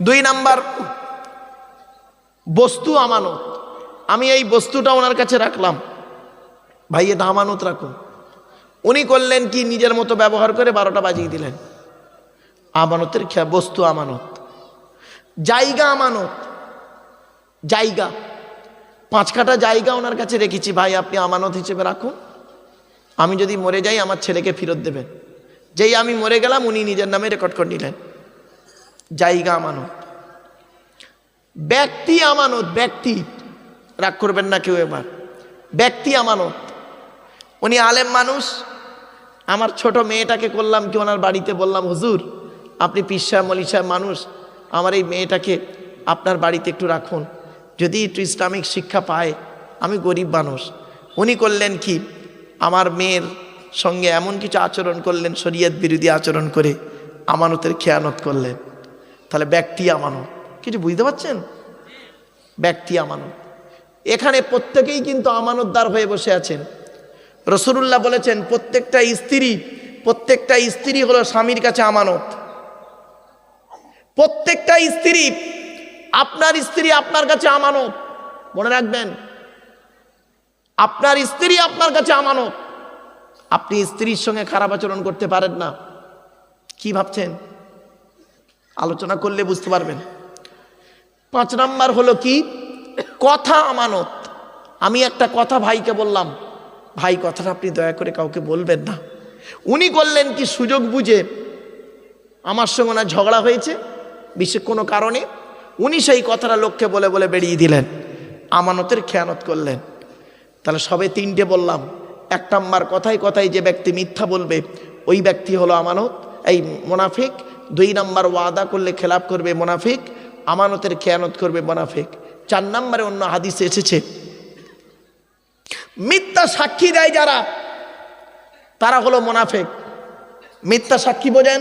2 নাম্বার বস্তু আমানত, আমি এই বস্তুটা ওনার কাছে রাখলাম, ভাই এটা আমানত রাখুন। উনি করলেন কি, নিজের মতো ব্যবহার করে 12টা বাজিয়ে দিলেন। আমানতের বস্তু আমানত। জায়গা আমানত, জায়গা 5 কাঠা জায়গা ওনার কাছে রেখেছি, ভাই আপনি আমানত হিসেবে রাখুন, আমি যদি মরে যাই আমার ছেলেকে ফেরত দেবেন। যেই আমি মরে গেলাম উনি নিজের নামে রেকর্ড করে নিলেন। জায়গা আমানত। ব্যক্তি আমানত, ব্যক্তি, রাগ করবেন না কেউ এবার, ব্যক্তি আমানত। উনি আলেম মানুষ, আমার ছোট মেয়েটাকে করলাম কি ওনার বাড়িতে, বললাম হুজুর আপনি পীর সাহেব মলি সাহেব মানুষ, আমার এই মেয়েটাকে আপনার বাড়িতে একটু রাখুন, যদি একটু ইসলামিক শিক্ষা পায়, আমি গরিব মানুষ। উনি করলেন কি, আমার মেয়ের সঙ্গে এমন কিছু আচরণ করলেন, শরীয়ত বিরোধী আচরণ করে আমানতের খেয়ানত করলেন। তাহলে ব্যক্তি আমানত, কিছু বুঝতে পারছেন? ব্যক্তি আমানত। এখানে প্রত্যেকেই কিন্তু আমানতদার হয়ে বসে আছেন। রাসূলুল্লাহ বলেছেন প্রত্যেকটা স্ত্রী হলো স্বামীর কাছে আমানত। প্রত্যেকটা স্ত্রী, আপনার স্ত্রী আপনার কাছে আমানত, মনে রাখবেন, আপনার স্ত্রী আপনার কাছে আমানত। আপনি স্ত্রীর সঙ্গে খারাপ আচরণ করতে পারেন না, কি ভাবছেন? আলোচনা করলে বুঝতে পারবেন। 5 নাম্বার হলো কি, কথা আমানত। আমি একটা কথা ভাইকে বললাম, ভাই কথাটা আপনি দয়া করে কাউকে বলবেন না। উনি করলেন কি, সুযোগ বুঝে, আমার সঙ্গে ওনার ঝগড়া হয়েছে বিশেষ কোনো কারণে, উনি সেই কথাটা লোককে বলে বলে বেরিয়ে দিলেন, আমানতের খেয়ানত করলেন। তাহলে সবে 3টে বললাম। 1 নাম্বার, কথায় কথায় যে ব্যক্তি মিথ্যা বলবে ওই ব্যক্তি হলো আমানত, এই মুনাফিক। 2 নাম্বার, ওয়াদা করলে খেলাপ করবে মুনাফিক, আমানতের খেয়ানত করবে মুনাফিক। 4 নাম্বারে অন্য হাদিসে এসেছে, মিথ্যা সাক্ষী দেয় যারা, তারা হলো মুনাফিক। মিথ্যা সাক্ষী বোঝেন?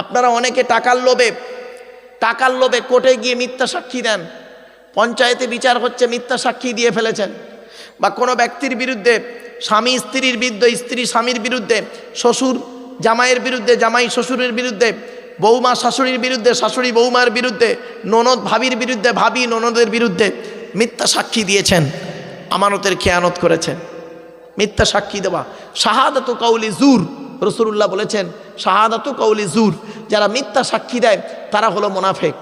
আপনারা অনেকে টাকার লোভে কোর্টে গিয়ে মিথ্যা সাক্ষী দেন, পঞ্চায়েতে বিচার হচ্ছে মিথ্যা সাক্ষী দিয়ে ফেলেছেন, বা কোনো ব্যক্তির বিরুদ্ধে, স্বামী স্ত্রীর বিরুদ্ধে, স্ত্রী স্বামীর বিরুদ্ধে, শ্বশুর জামাইয়ের বিরুদ্ধে, জামাই শ্বশুরের বিরুদ্ধে, বৌমা শাশুড়ির বিরুদ্ধে, শাশুড়ি বৌমার বিরুদ্ধে, ননদ ভাবির বিরুদ্ধে, ভাবি ননদের বিরুদ্ধে মিথ্যা সাক্ষী দিয়েছেন, আমানতের খেয়ানত করেছেন। মিথ্যা সাক্ষী দেওয়া শাহাদাতু কাউলি জুর, রাসূলুল্লাহ বলেছেন শাহাদাতু কাউলি জুর, যারা মিথ্যা সাক্ষী দেয় তারা হলো মুনাফিক।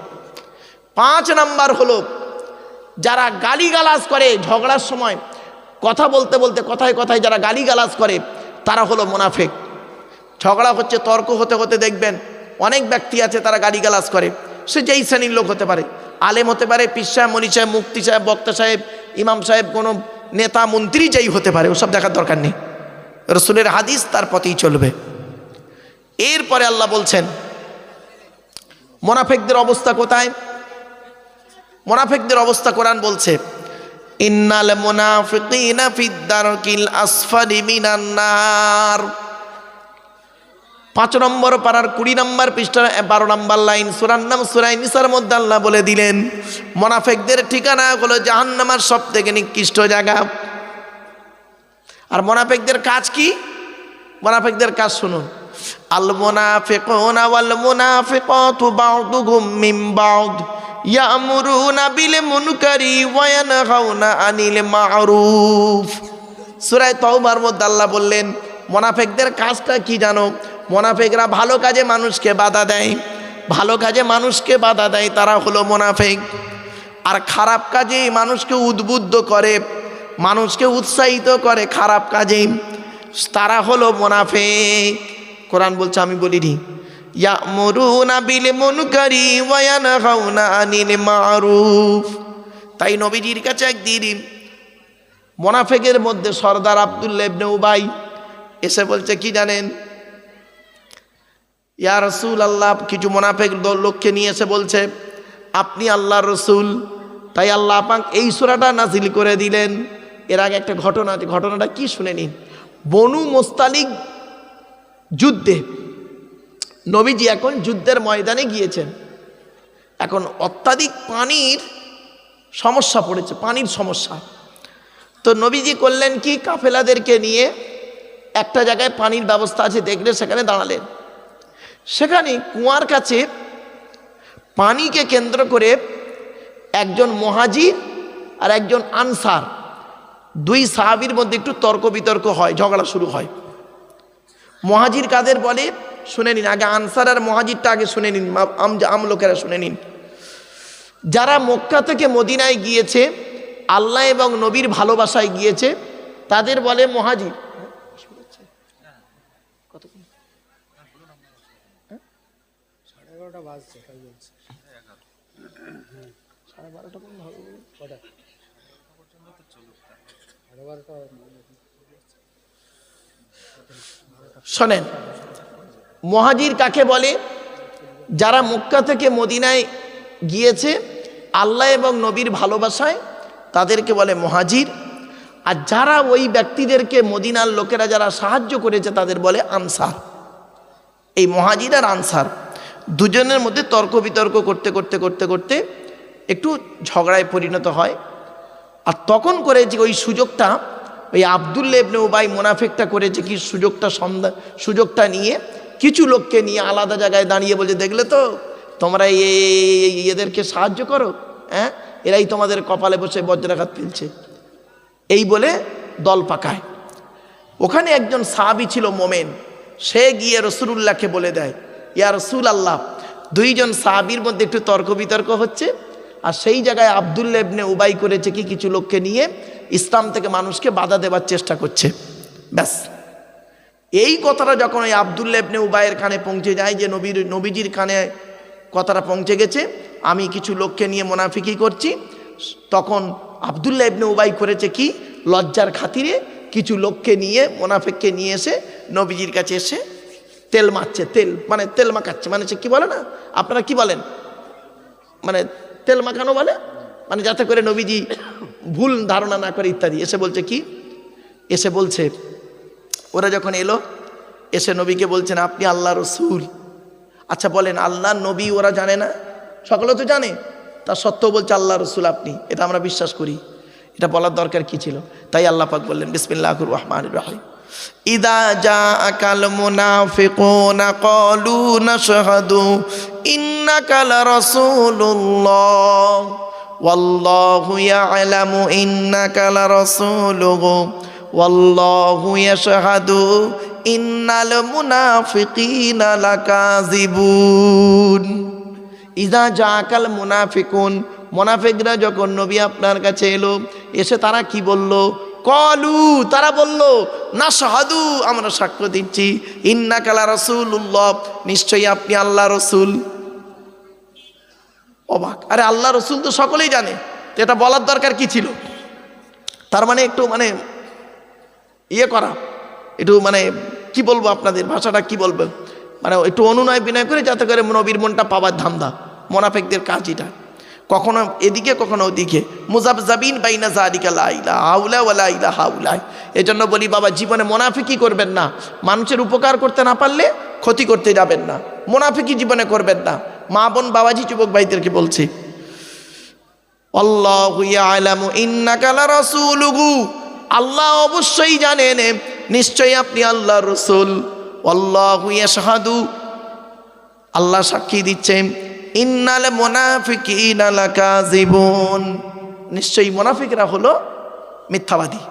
5 নাম্বার হলো যারা গালিগালাজ করে, ঝগড়ার সময় কথা বলতে বলতে কথায় কথায় যারা গালিগালাজ করে তারা হলো মুনাফিক। ঝগড়া হচ্ছে, তর্ক হতে হতে দেখবেন অনেক ব্যক্তি আছে তারা গালিগালাজ করে, সে যেই শ্রেণীর লোক হতে পারে, আলেম হতে পারে, পীর সাহেব মনি সাহেব, মুফতি সাহেব, বক্তা সাহেব, ইমাম সাহেব, কোনো নেতা মন্ত্রী যেই হতে পারে, ওসব দেখার দরকার নেই, রাসূলের হাদিস তার পথেই চলবে। এরপরে আল্লাহ বলছেন মুনাফিকদের অবস্থা কোথায়? মুনাফিকদের অবস্থা কোরআন বলছে, ইন্নাল মুনাফিকিনা ফিদ দারকিল আসফালি মিনান নার। 5 নম্বর পারার 20 নম্বর পৃষ্ঠা 12 নম্বর লাইন, সূরার নাম সূরা নিসার মধ্যে আল্লাহ বলে দিলেন মুনাফিকদের ঠিকানা হলো জাহান্নামের সবথেকে নিকৃষ্ট জায়গা। আর মুনাফিকদের কাজ কি? মুনাফিকদের কাজ শুনুন, আল মুনাফিকুনা ওয়াল মুনাফিকাতু বা'দুহুম মিন বা'দ ইয়ামুরুনা বিল মুনকারি ওয়া ইয়ানহাউনা আনিল মা'রুফ। সূরা তাওবার মধ্যে আল্লাহ বললেন মুনাফিকদের কাজটা কি জানো? মুনাফিকরা ভালো কাজে মানুষকে বাধা দেয়, ভালো কাজে মানুষকে বাধা দেয়, তারা হলো মুনাফিক। আর খারাপ কাজে মানুষকে উদ্বুদ্ধ করে, মানুষকে উৎসাহিত করে খারাপ কাজে, তারা হলো মুনাফিক। কোরআন বলছে, আমি বলিনি, ইয়ামুরুনা বিল মুনকারি ওয়া ইয়ানহাউনা আনিল মা'রুফ। তাই নবীজির কাছে একদিন মুনাফিকের মধ্যে সরদার আব্দুল্লাহ ইবনে উবাই এসে বলছে কি জানেন, ইয়া রাসূলুল্লাহ, কিছু মুনাফিক লোককে নিয়ে এসে বলছে আপনি আল্লাহর রাসূল। তাই আল্লাহ পাক এই সূরাটা নাজিল করে দিলেন। এর আগে একটা ঘটনা, ঘটনাটা কি শুনে নিন। বনু মুস্তালিক যুদ্ধে নবীজি এখন যুদ্ধের ময়দানে গিয়েছেন, এখন অত্যাধিক পানির সমস্যা পড়েছে, পানির সমস্যা। তো নবীজি করলেন কি, কাফেলাদেরকে নিয়ে একটা জায়গায় পানির ব্যবস্থা আছে দেখলে সেখানে দাঁড়ালেন। সেখানে কুয়ার কাছে পানিকে কেন্দ্র করে একজন মুহাজির আর একজন আনসার, দুই সাহাবীর মধ্যে একটু তর্ক বিতর্ক হয়, ঝগড়া শুরু হয়। মুহাজির কাদের বলে শুনে নিন, আগে আনসার আর মুহাজিরটা আগে শুনে নিন, আম লোকেরা শুনে নিন। যারা মক্কা থেকে মদিনায় গিয়েছে আল্লাহ এবং নবীর ভালোবাসায় গিয়েছে তাদের বলে মুহাজির। শোনেন, মুহাজির কাকে বলে? যারা মক্কা থেকে মদিনায় গিয়েছে আল্লাহ এবং নবীর ভালোবাসায় তাদেরকে বলে মুহাজির। আর যারা ওই ব্যক্তিদেরকে মদিনার লোকেরা যারা সাহায্য করেছে তাদের বলে আনসার। এই মুহাজির আর আনসার দুজনের মধ্যে তর্ক বিতর্ক করতে করতে করতে করতে একটু ঝগড়ায় পরিণত হয়। আর তখন করেছে ওই সুযোগটা, ওই আব্দুল্লাহ ইবনে উবাই মুনাফিকটা করেছে কি, সুযোগটা নিয়ে কিছু লোককে নিয়ে আলাদা জায়গায় দাঁড়িয়ে বলছে, দেখলে তো তোমরা এদেরকে সাহায্য করো, হ্যাঁ এরাই তোমাদের কপালে বসে বজ্রাঘাত ফেলছে, এই বলে দল পাকায়। ওখানে একজন সাহাবী ছিল মোমেন, সে গিয়ে রাসূলুল্লাহকে বলে দেয়, ইয়া রাসূলুল্লাহ, দুইজন সাহাবীর মধ্যে একটু তর্ক বিতর্ক হচ্ছে, আর সেই জায়গায় আব্দুল্লাহ ইবনে উবাই করেছে কি কিছু লোককে নিয়ে ইসলাম থেকে মানুষকে বাধা দেওয়ার চেষ্টা করছে। ব্যাস, এই কথাটা যখন ওই আব্দুল্লাহ ইবনে উবাইয়ের কানে পৌঁছে যায় যে নবীজির কানে কথাটা পৌঁছে গেছে, আমি কিছু লোককে নিয়ে মুনাফিকি করছি, তখন আব্দুল্লাহ ইবনে উবাই করেছে কি, লজ্জার খাতিরে কিছু লোককে নিয়ে মুনাফিককে নিয়ে এসে নবীজির কাছে এসে তেল মাখছে, তেল মানে তেল মাখাচ্ছে, মানে সে কি বলে না, আপনারা কি বলেন, মানে তেল মাখানো বলে, মানে যাতে করে নবীজি ভুল ধারণা না করে ইত্যাদি। এসে বলছে কি, এসে বলছে, ওরা যখন এলো এসে নবীকে বলছেন আপনি আল্লাহ রসুল। আচ্ছা বলেন, আল্লাহ নবী ওরা জানে না? সকলে তো জানে, তা সত্ত্বেও বলছে আল্লাহ রসুল আপনি, এটা আমরা বিশ্বাস করি। এটা বলার দরকার কি ছিল? তাই আল্লাহ পাক বললেন বিসমিল্লাহির রহমানির রহিম, ইদা জাআকাল মুনাফিকুনা ক্বালু নাশহাদু ইন্নাকা লারাসূলুল্লাহ ওয়াল্লাহু ইয়ালামু ইন্নাকা লারাসূলুহু ওয়াল্লাহু ইয়াশহাদু ইন্নাল মুনাফিকিনা লাকাযিবুন। ইদা জাআকাল মুনাফিকুন, মুনাফিকরা যখন নবী আপনার কাছে এলো, এসে তারা কি বলল? কলু, তারা বলল, নাশহাদু, আমরা সাক্ষ্য দিচ্ছি, ইন্নাকা লারাসূলুল্লাহ, নিশ্চয়ই আপনি আল্লাহ রসুল। অবাক, আরে আল্লাহ রসুল তো সকলেই জানে, তো এটা বলার দরকার কি ছিল? তার মানে একটু মানে ইয়ে করা, একটু মানে কি বলবো, আপনাদের ভাষাটা কি বলবো, মানে একটু অনুনয় বিনয় করে যাতে করে নবীর মনটা পাওয়ার ধান্দা। মুনাফিকদের কাজ এটা, কখনো এদিকে কখনো ওদিকে, মুযাবযাবিন বাইনা যালিকা লা ইলাহা হাউলা ওয়ালা ইলাহা হাউলা। এজন্য বলি বাবা, জীবনে মুনাফিকি করবেন না। মানুষের উপকার করতে না পারলে ক্ষতি করতে যাবেন না, মুনাফিকি জীবনে করবেন না। মা বোন বাবাজি যুবক ভাইদেরকে বলছি, আল্লাহু ইয়ালামু ইন্নাকা লারাসূলুহু, আল্লাহ অবশ্যই জানেন নিশ্চয়ই আপনি আল্লাহর রাসূল। আল্লাহু ইয়াশহাদু, আল্লাহ সাক্ষী দিচ্ছেন, ইন্নাল মুনাফিকিনা লাকাযিবুন, নিশ্চয়ই মুনাফিকরা হলো মিথ্যাবাদী।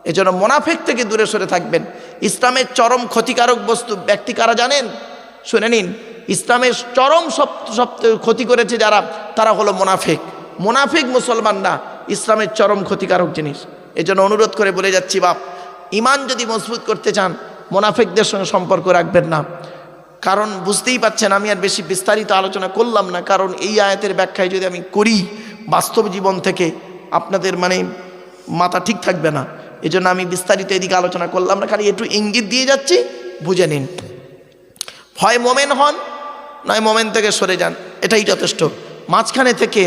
এজন্য মুনাফিক থেকে দূরে সরে থাকবেন। ইসলামের চরম ক্ষতিকারক বস্তু ব্যক্তি কারা জানেন? শুনে নিন, ইসলামের চরম সবচেয়ে ক্ষতি করেছে যারা, তারা হলো মুনাফিক। মুনাফিক মুসলমান না, ইসলামের চরম ক্ষতিকারক জিনিস। এজন্য অনুরোধ করে বলে যাচ্ছি, বাপ, ইমান যদি মজবুত করতে চান মুনাফিকদের সঙ্গে সম্পর্ক রাখবেন না। কারণ বুঝতেই পাচ্ছেন, আমি আর বেশি বিস্তারিত আলোচনা করলাম না, কারণ এই আয়াতের ব্যাখ্যায় যদি আমি করি বাস্তব জীবন থেকে আপনাদের মানে মাথা ঠিক থাকবে না। এজন্য আমি বিস্তারিত এদিকে আলোচনা করলাম না, খালি একটু ইঙ্গিত দিয়ে যাচ্ছি, বুঝে নিন। হয় মোমেন হন, নয় মোমেন থেকে সরে যান, এটাই যথেষ্ট। মাঝখানে থেকে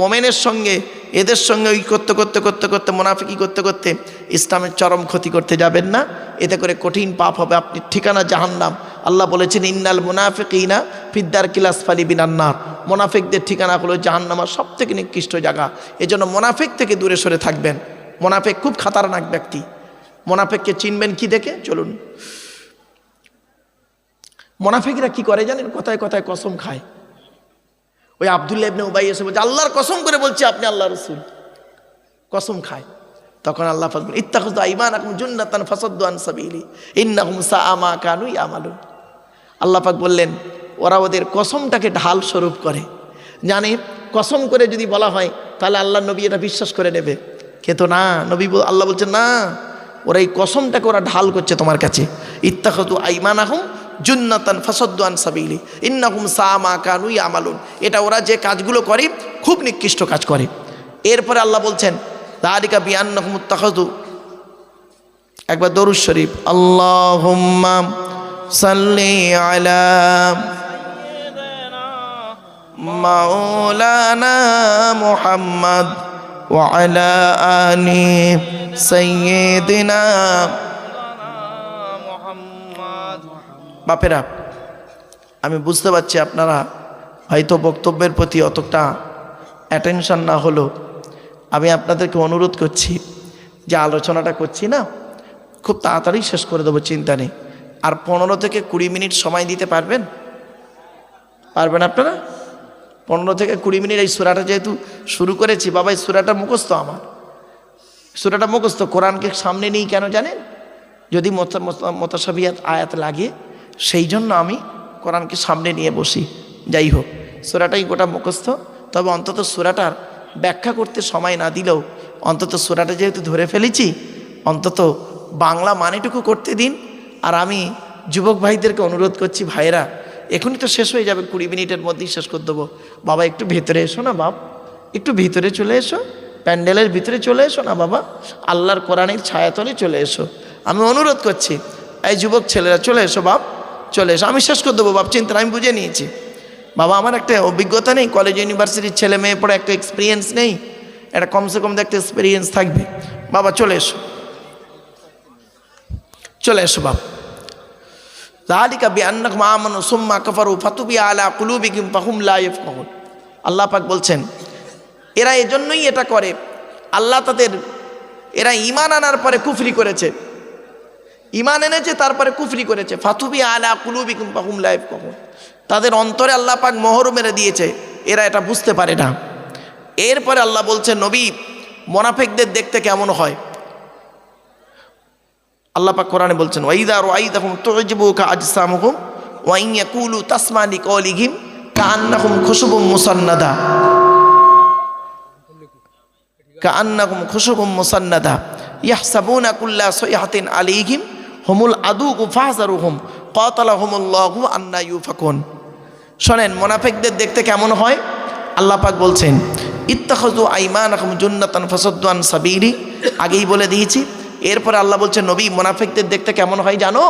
মোমেনের সঙ্গে এদের সঙ্গে ওই করতে করতে করতে করতে মুনাফিকি করতে করতে ইসলামের চরম ক্ষতি করতে যাবেন না, এতে করে কঠিন পাপ হবে, আপনি ঠিকানা জাহান্নাম। আল্লাহ বলেছেন, ইন্নাল মুনাফিকিনা ফিদ-দারকিল আসফালি মিনান নার, মুনাফিকদের ঠিকানা হলো জাহান্নামের সবথেকে নিকৃষ্ট জায়গা। এজন্য মুনাফিক থেকে দূরে সরে থাকবেন। মুনাফিক খুব খাতারনাক ব্যক্তি। মুনাফিককে চিনবেন কি দেখে? চলুন, মুনাফিকরা কি করে জানেন? কথায় কথায় কসম খায়। ওই আব্দুল্লাহ ইবনে উবাই এসে বলছে, আল্লাহর কসম করে বলছি আপনি আল্লাহ রসুল, কসম খায়। তখন আল্লাহ পাক বলেন ইত্তাখাযু আইমানাকুম জুন্নাতান ফাসাদ্দু আন সাবিলি ইন্নাহুম সাআ মা কানু ইয়ামালুন। আল্লাহ পাক বললেন ওরা ওদের কসমটাকে ঢাল স্বরূপ করে, জানে কসম করে যদি বলা হয় তাহলে আল্লাহ নবী এটা বিশ্বাস করে নেবে, কিন্তু না, নবী আল্লাহ বলছেন না, ওরা এই কসমটাকে ওরা ঢাল করছে তোমার কাছে। ইত্তাখাযু আইমানাহুম জুন্নাতান ফাসাদ্দু আন সাবিলি ইন্নাহুম সাআ মা কানু ইয়ামালুন। এটা ওরা যে কাজগুলো করে খুব নিকৃষ্ট কাজ করে। এরপরে আল্লাহ বলছেন যালিকা বিআন্নাহুম ইত্তাখাযু, একবার দরুদ শরীফ, আল্লাহুম্মা সাল্লি আলা মাওলানা মুহাম্মদ ওয়া আলা আলি সাইয়্যিদিনা মুহাম্মদ। বাপেরা, আমি বুঝতে পারছি আপনারা হয়তো বক্তব্যের প্রতি অতটা অ্যাটেনশন না হলো, আমি আপনাদেরকে অনুরোধ করছি যে আলোচনাটা করছি না খুব তাড়াতাড়ি শেষ করে দেবো, চিন্তা নেই। আর 15 থেকে 20 মিনিট সময় দিতে পারবেন? পারবেন আপনারা? 15 থেকে 20 মিনিট এই সূরাটা যেহেতু শুরু করেছি, বাবা এই সূরাটা মুখস্থ, আমার সূরাটা মুখস্থ। কোরআনকে সামনে নেই কেন জানেন? যদি মুতাশাবিহাত আয়াত লাগে সেই জন্য আমি কোরআনকে সামনে নিয়ে বসি। যাই হোক, সূরাটাই গোটা মুখস্থ, তবে অন্তত সূরাটার ব্যাখ্যা করতে সময় না দিলেও অন্তত সূরাটা যেহেতু ধরে ফেলেছি, অন্তত বাংলা মানেটুকু করতে দিন। আর আমি যুবক ভাইদেরকে অনুরোধ করছি, ভাইরা এখনই তো শেষ হয়ে যাবে, 20 মিনিটের মধ্যেই শেষ করে দেবো। বাবা একটু ভেতরে এসো না, বাপ একটু ভিতরে চলে এসো, প্যান্ডেলের ভিতরে চলে এসো না বাবা, আল্লাহর কোরআনের ছায়াতলে চলে এসো। আমি অনুরোধ করছি, এই যুবক ছেলেরা চলে এসো বাপ, চলে এসো, আমি শেষ করে দেবো বাপ, চিন্তা আমি বুঝে নিয়েছি বাবা। আমার একটা অভিজ্ঞতা নেই, কলেজ ইউনিভার্সিটির ছেলে মেয়ে পড়ে একটা এক্সপিরিয়েন্স নেই, একটা কমসে কম একটা এক্সপিরিয়েন্স থাকবে। বাবা চলে এসো, চলে এসো বাপ। যালিকা বিআন্নাহুম আমানু সুম্মা কাফারু ফাতুবিয়া আলা কুলুবিহিম ফাহুম লা ইয়াফকাহুন। আল্লাহ পাক বলছেন এরা এজন্যই এটা করে, আল্লাহ এরা ঈমান আনার পরে কুফরি করেছে, ঈমান এনেছে তারপরে কুফরি করেছে। ফাতুবিয়া আলা কুলুবিহিম ফাহুম লা ইয়াফকাহুন, তাদের অন্তরে আল্লাহ পাক মোহর মেরে দিয়েছে, এরা এটা বুঝতে পারে না। এরপরে আল্লাহ বলছেন নবী মুনাফিকদের দেখতে কেমন হয়? আল্লাহ পাক কোরআনে বলছেন ওয়াইদা রাআইতাহুম তু'জিবুকা আজসামুহুম ওয়া ইন ইয়াকুলু তাসমা লিকাওলিহিম কাআন্নাহুম খুশুবুম মুসান্নাদা ইয়াহসাবুনা কুল্লা সাইহাতিন আলাইহিম হুমুল আদু ফাহযারুহুম কাতালাহুমুল্লাহু আন্না ইউফাকুন। শোনেন মুনাফিকদের দেখতে কেমন হয়? আল্লাহ পাক বলছেন ইত্তাখাযু আইমানাকুম জুন্নাতান ফাসাদ্দু আন সাবিলি, আগেই বলে দিয়েছি। এরপরে আল্লাহ বলছেন নবী মুনাফিকদের দেখতে কেমন হয় জানো?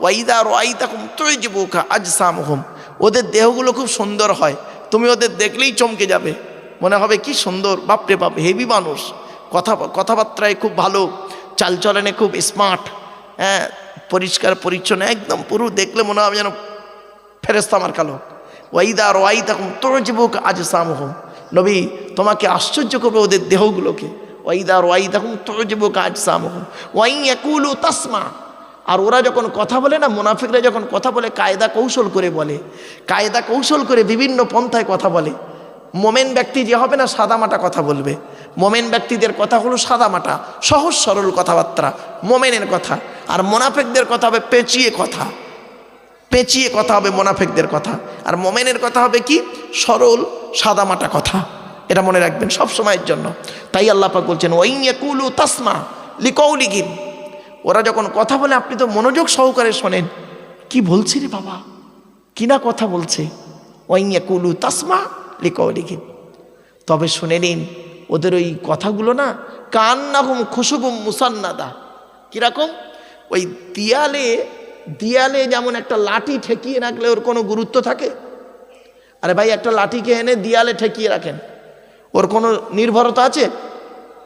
ওয়াইদা রাআইতাহুম তু'জিবুকা আজসামুহুম, ওদের দেহগুলো খুব সুন্দর হয়, তুমি ওদের দেখলেই চমকে যাবে, মনে হবে কি সুন্দর, বাপরে বাপ হেভি মানুষ, কথাবার্তায় খুব ভালো, চালচলনে খুব স্মার্ট, হ্যাঁ পরিষ্কার পরিচ্ছন্ন, একদম পুরো দেখলে মনে হবে যেন ফেরেশতা আমার কালো। ওয়াইদা রাআইতাহুম তু'জিবুকা আজসামুহুম, নবী তোমাকে আশ্চর্য করবে ওদের দেহগুলোকে। ওয়াইদা রাআইতাহুম তু'জিবুকা আজসামুহুম ওয়া ইন ইয়াকুলু তাসমা, আর ওরা যখন কথা বলে না, মুনাফিকরা যখন কথা বলে কায়দা কৌশল করে বলে, কায়দা কৌশল করে বিভিন্ন পন্থায় কথা বলে। মোমেন ব্যক্তি যে হবে না সাদামাটা কথা বলবে, মোমেন ব্যক্তিদের কথা হলো সাদামাটা সহজ সরল কথাবার্তা মোমেনের কথা, আর মুনাফিকদের কথা হবে পেঁচিয়ে কথা, পেঁচিয়ে কথা হবে মুনাফিকদের কথা, আর মোমেনের কথা হবে কি সরল সাদামাটা কথা। এটা মনে রাখবেন সব সময়ের জন্য। তাই আল্লাহ পাক বলছেন ওয়া ইন ইয়াকুলু তাসমা লিকাওলিহিম, ওরা যখন কথা বলে আপনি তো মনোযোগ সহকারে শোনেন, কি বলছে রে বাবা, কি না কথা বলছে। ওয়া ইন ইয়াকুলু তাসমা লিকাওলিহিম, তবে শুনে নিন ওদের ওই কথাগুলো না কান্নাহুম খুশুবুম মুসান্নাদা, কিরকম ওই দিয়ালে যেমন একটা লাঠি ঠেকিয়ে রাখলে ওর কোনো গুরুত্ব থাকে? আরে ভাই একটা লাঠিকে এনে দিয়ালে ঠেকিয়ে রাখেন, ওর কোনো নির্ভরতা আছে?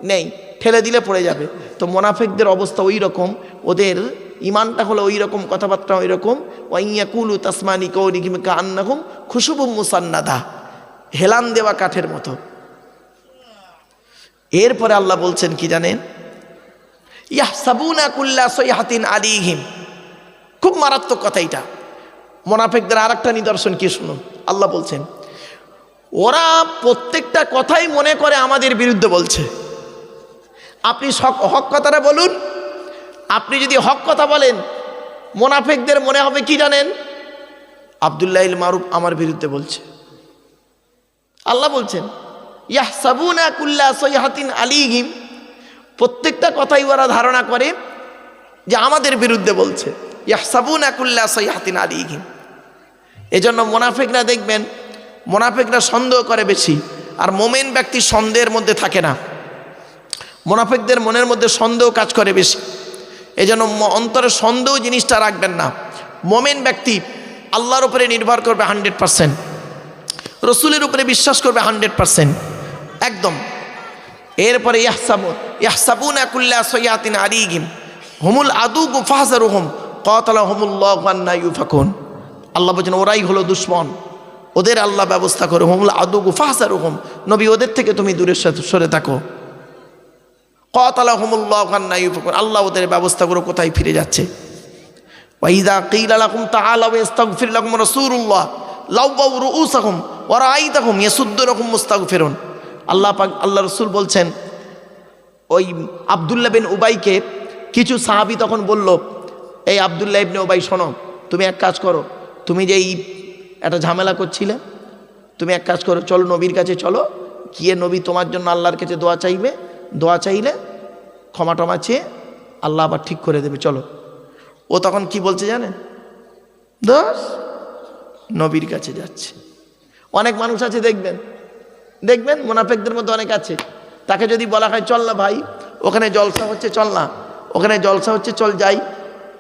নেই, ঠেলে দিলে পড়ে যাবে। তো মুনাফিকদের অবস্থা ওই রকম, ওদের ইমানটা হলো ওই রকম, কথাবার্তা ওই রকম। ওয়া ইন ইয়াকুলু তাসমা লিকাওলিহিম কাআন্নাহুম খুশুবুম মুসান্নাদা, হেলান দেওয়া কাঠের মতো। এরপরে আল্লাহ বলছেন কি জানেন? ইয়াহসাবুনা কুল্লা সাইহাতিন আলাইহিম, খুব মারাত্মক কথা এটা। মুনাফিকদের আরেকটা নিদর্শন কি শুনুন, আল্লাহ বলছেন ওরা প্রত্যেকটা কথাই মনে করে আমাদের বিরুদ্ধে বলছে, আপনি হক কথাটা বলুন। আপনি যদি হক কথা বলেন, মুনাফিকদের মনে হবে কি জানেন? আব্দুল্লাহ ইল মারুফ আমার বিরুদ্ধে বলছে। আল্লাহ বলছেন ইয়াহসাবুনা কুল্লা সাইহাতিন আলাইহিম, প্রত্যেকটা কথাই ওরা ধারণা করে যে আমাদের বিরুদ্ধে বলছে। ইয়াহসাবুনা কুল্লা সাইহাতিন আলাইহিম। এজন্য মুনাফিকরা দেখবেন, মুনাফিকরা সন্দেহ করে বেশি, আর মুমিন ব্যক্তি সন্দেহের মধ্যে থাকে না। মুনাফিকদের মনের মধ্যে সন্দেহ কাজ করে বেশি, এজন্য অন্তরে সন্দেহ জিনিসটা রাখবেন না। মুমিন ব্যক্তি আল্লাহর উপরে নির্ভর করবে 100%, রসুলের উপরে বিশ্বাস করবে 100% একদম। এরপরে ইয়াহসাবুনা কুল্লা সাইয়াতিন আলাইহিম হুমুল আদু ফাহজারুহুম কাতালাহুমুল্লাহু আন্না ইউফাকুন। আল্লাহ বলেন ওরাই হলো দুশমন, ওদের আল্লাহ ব্যবস্থা করে। হুমুল আদু ফাহজারুহুম, নবী ওদের থেকে তুমি দূরে সরে থাকো। কাতালাহুমুল্লাহু আন্না ইউফাকুন, আল্লাহ ওদের ব্যবস্থা করে কোথায় ফিরে যাচ্ছে। ওয়াইযা কিলা লাকুম তাআলাউ ইস্তাগফির লাকুম রাসূলুল্লাহ লাওয়াউ রুউসাহুম ওয়া রাআইতাহুম ইয়াসুদ্দুনাকুম মুস্তাগফিরুন। আল্লাহ পাক, আল্লাহ রাসূল বলছেন, ওই আব্দুল্লাহ বিন উবাইকে কিছু সাহাবী তখন বলল, এই আব্দুল্লাহ ইবনে উবাই শোনো, তুমি এক কাজ করো, তুমি যে একটা ঝামেলা করছিলে, তুমি এক কাজ করো, চলো নবীর কাছে চলো, গিয়ে নবী তোমার জন্য আল্লাহর কাছে দোয়া চাইবে, দোয়া চাইলে ক্ষমা টমা চেয়ে আল্লাহ আবার ঠিক করে দেবে, চলো। ও তখন কি বলছে জানেন? দোষ নবীর কাছে যাচ্ছে। অনেক মানুষ আছে দেখবেন মুনাফিকদের মধ্যে অনেক আছে, তাকে যদি বলা হয় চল না ভাই, ওখানে জলসা হচ্ছে, চল না, ওখানে জলসা হচ্ছে, চল যাই,